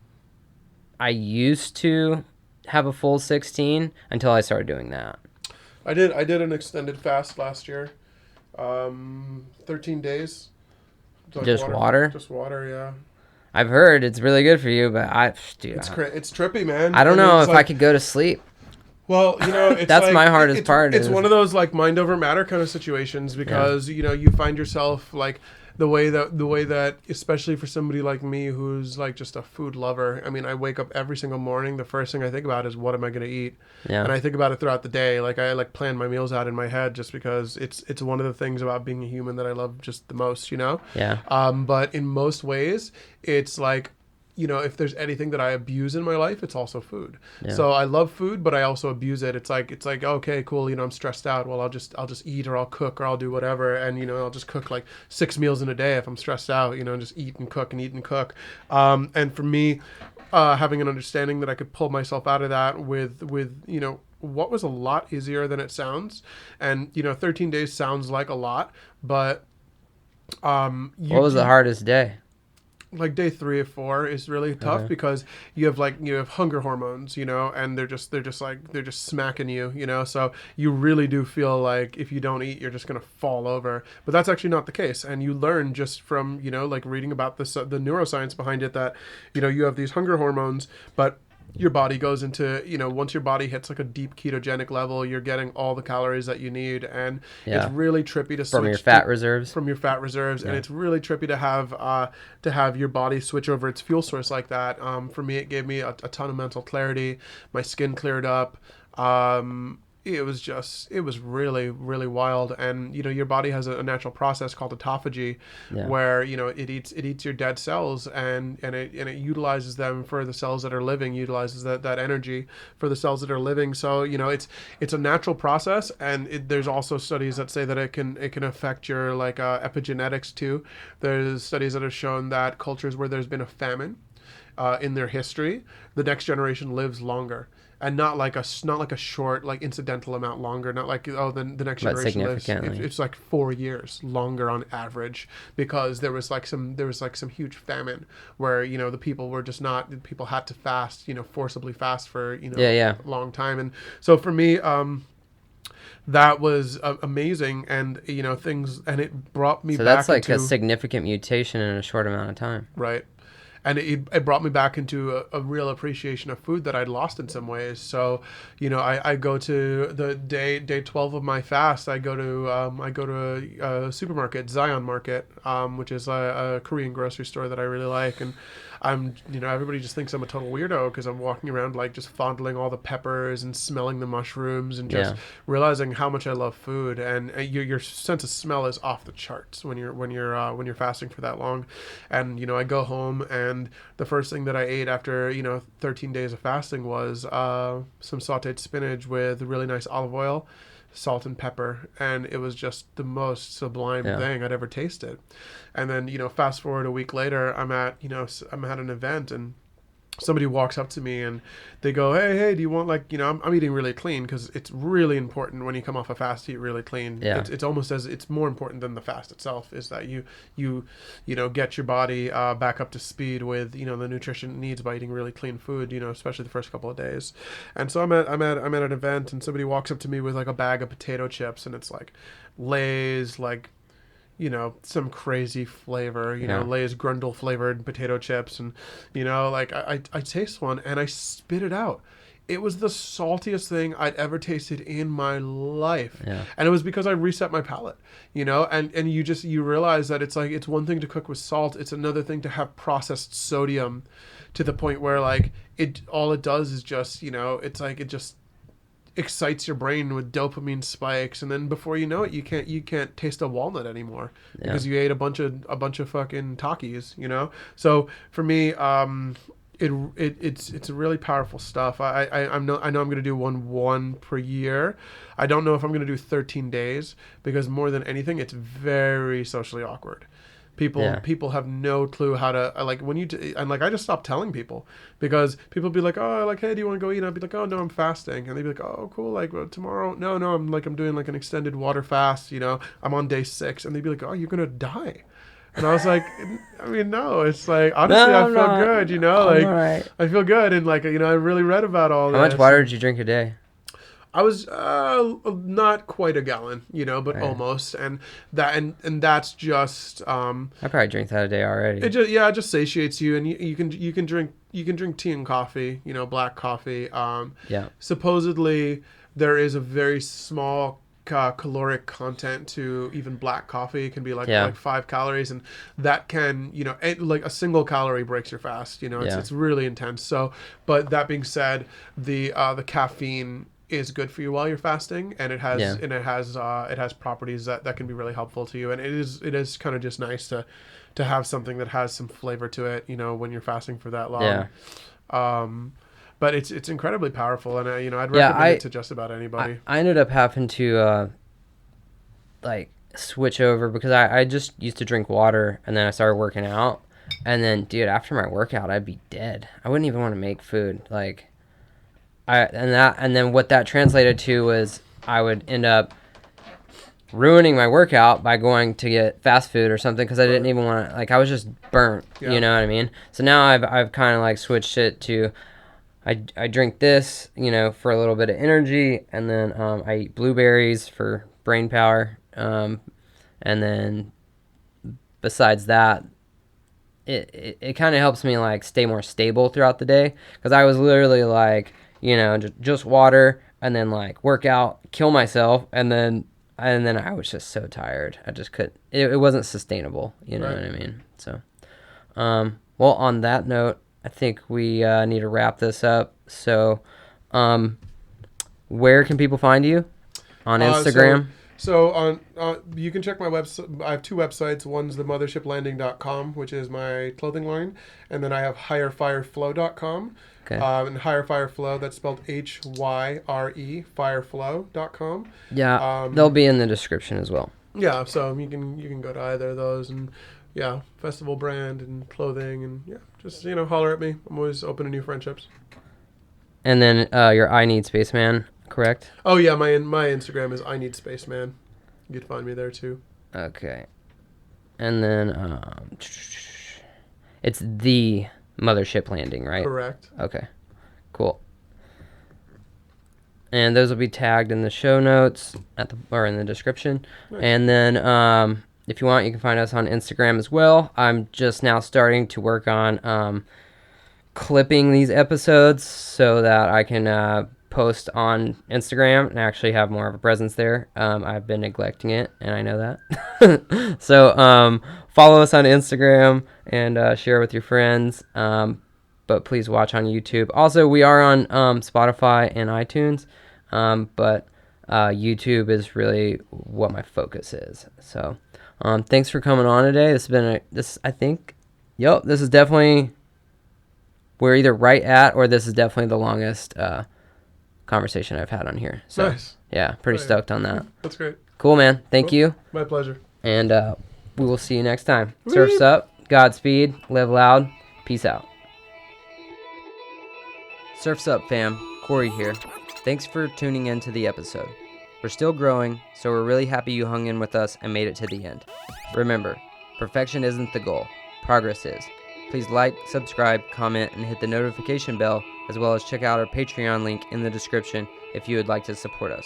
I used to have a full 16 until I started doing that. I did an extended fast last year. 13 days. Like Just water? Just water, yeah. I've heard it's really good for you, but it's trippy, man. I don't know if I could go to sleep. Well, it's that's like, my hardest part. It's one of those like mind over matter kind of situations because you find yourself like the way that especially for somebody like me who's like just a food lover. I mean, I wake up every single morning. The first thing I think about is what am I going to eat, and I think about it throughout the day. Like I like plan my meals out in my head just because it's one of the things about being a human that I love just the most. Yeah. But in most ways, it's like, if there's anything that I abuse in my life, it's also food. Yeah. So I love food, but I also abuse it. It's like, okay, cool. I'm stressed out. Well, I'll just eat, or I'll cook, or I'll do whatever. And, I'll just cook like 6 meals in a day if I'm stressed out, and just eat and cook and eat and cook. And for me, having an understanding that I could pull myself out of that with what was a lot easier than it sounds. And, 13 days sounds like a lot, but, what was the hardest day? Like day 3 or 4 is really tough because you have hunger hormones, and they're just smacking you, so you really do feel like if you don't eat, you're just going to fall over. But that's actually not the case. And you learn just from, like reading about the neuroscience behind it that, you have these hunger hormones, but your body goes into, once your body hits like a deep ketogenic level, you're getting all the calories that you need. And it's really trippy to switch from your fat reserves. And it's really trippy to have your body switch over its fuel source like that. For me, it gave me a ton of mental clarity. My skin cleared up. It was really, really wild. And, your body has a natural process called autophagy where, it eats your dead cells and it utilizes them for the cells that are living, utilizes that energy for the cells that are living. So, it's a natural process. And there's also studies that say that it can affect your like epigenetics too. There's studies that have shown that cultures where there's been a famine in their history, the next generation lives longer. And not like a short, like incidental amount longer. Not like, the next generation lives. It's like 4 years longer on average because there was some huge famine where the people were just not. People had to fast, forcibly fast for a long time. And so for me, that was amazing, and things, and it brought me. So back that's like a significant mutation in a short amount of time, right? And it brought me back into a real appreciation of food that I'd lost in some ways. So, I go to the day 12 of my fast. I go to a supermarket, Zion Market, which is a Korean grocery store that I really like. And I'm, everybody just thinks I'm a total weirdo because I'm walking around like just fondling all the peppers and smelling the mushrooms and just realizing how much I love food. And your sense of smell is off the charts when you're fasting for that long. And I go home, and the first thing that I ate after 13 days of fasting was some sautéed spinach with really nice olive oil, salt and pepper, and it was just the most sublime thing I'd ever tasted. And then, fast forward a week later, I'm at an event, and somebody walks up to me and they go, hey, do you want, like, I'm eating really clean, because it's really important when you come off a fast to eat really clean. It's almost as it's more important than the fast itself, is that you get your body back up to speed with the nutrition it needs by eating really clean food, especially the first couple of days. And so I'm at an event, and somebody walks up to me with like a bag of potato chips, and it's like Lay's, like, some crazy flavor, Lay's Grundle flavored potato chips. And, like I taste one and I spit it out. It was the saltiest thing I'd ever tasted in my life. Yeah. And it was because I reset my palate, and you realize that it's like, it's one thing to cook with salt. It's another thing to have processed sodium to the point where, like, all it does is just, it's like, it just excites your brain with dopamine spikes, and then before you know it, you can't taste a walnut anymore because you ate a bunch of fucking Takis, So for me, it's really powerful stuff. I know I'm gonna do one per year. I don't know if I'm gonna do 13 days, because more than anything, it's very socially awkward. People have no clue how to, like, when and like, I just stopped telling people, because people be like, oh, like, hey, do you want to go eat? And I'd be like, oh no, I'm fasting. And they'd be like, oh cool, like, well, tomorrow, no, I'm doing like an extended water fast, I'm on day 6. And they'd be like, oh, you're gonna die. And I was like, I mean, no, it's like, honestly, I feel good, like, right. I feel good. And like, I really read about all this. How much water did you drink a day? I was not quite a gallon, but almost, and that's just. I probably drink that a day already. It just satiates you, and you can drink tea and coffee, black coffee. Supposedly there is a very small caloric content to even black coffee. It can be like 5 calories, and that can like a single calorie breaks your fast. It's really intense. So, but that being said, the caffeine is good for you while you're fasting, and it has properties that can be really helpful to you, and it is kind of just nice to have something that has some flavor to it, when you're fasting for that long. But it's incredibly powerful, and I'd recommend it to just about anybody. I ended up having to like switch over, because I just used to drink water, and then I started working out, and then, dude, after my workout, I'd be dead. I wouldn't even want to make food, like. And then what that translated to was I would end up ruining my workout by going to get fast food or something, because I didn't even want to, like, I was just burnt, you know what I mean? So now I've kind of like switched it to, I drink this, for a little bit of energy, and then I eat blueberries for brain power, and then besides that, it kind of helps me like stay more stable throughout the day, because I was literally like, just water, and then like work out, kill myself, and then I was just so tired. I just couldn't. It wasn't sustainable. You know what I mean? So, well, on that note, I think we need to wrap this up. So, where can people find you? On Instagram? So on you can check my website. I have 2 websites. One's themothershiplanding.com, which is my clothing line, and then I have HYREfireflow.com. Okay. And HYRE that's spelled HYRE fireflow.com. Yeah, they'll be in the description as well. Yeah, so you can go to either of those, and festival brand and clothing, and just holler at me. I'm always open to new friendships. And then your I Need Spaceman, correct? Oh yeah, my Instagram is I Need Spaceman. You can find me there too. Okay. And then it's the Mothership Landing, right? Correct. Okay. Cool. And those will be tagged in the show notes or in the description. Nice. And then if you want, you can find us on Instagram as well. I'm just now starting to work on clipping these episodes so that I can post on Instagram and actually have more of a presence there. I've been neglecting it, and I know that. So follow us on Instagram and share with your friends. But please watch on YouTube. Also, we are on Spotify and iTunes, but YouTube is really what my focus is. So thanks for coming on today. This has been this is definitely, we're either right at, or this is definitely the longest conversation I've had on here. So Nice. yeah, pretty Right. stoked on that. That's great. Cool, man. Thank Cool. you. My pleasure. And we will see you next time. Woo! Surf's up. Godspeed. Live loud. Peace out. Surf's up, fam. Corey here. Thanks for tuning in to the episode. We're still growing, so we're really happy you hung in with us and made it to the end. Remember, perfection isn't the goal. Progress is. Please like, subscribe, comment, and hit the notification bell, as well as check out our Patreon link in the description if you would like to support us.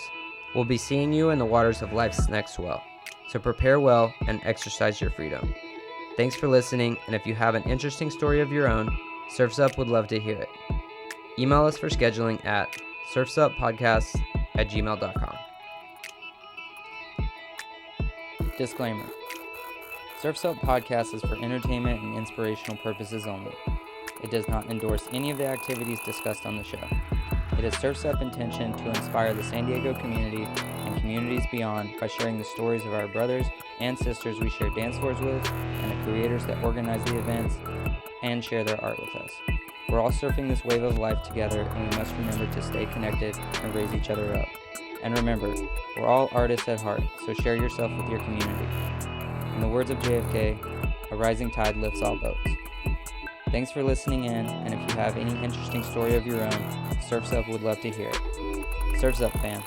We'll be seeing you in the waters of life's next swell. So prepare well and exercise your freedom. Thanks for listening, and if you have an interesting story of your own, Surf's Up would love to hear it. Email us for scheduling at surfsuppodcasts@gmail.com. Disclaimer. Surf's Up Podcast is for entertainment and inspirational purposes only. It does not endorse any of the activities discussed on the show. It is Surf's Up intention to inspire the San Diego community and communities beyond by sharing the stories of our brothers and sisters we share dance floors with and the creators that organize the events and share their art with us. We're all surfing this wave of life together, and we must remember to stay connected and raise each other up. And remember, we're all artists at heart, so share yourself with your community. In the words of JFK, a rising tide lifts all boats. Thanks for listening in, and if you have any interesting story of your own, Surf's Up would love to hear it. Surf's Up, fam.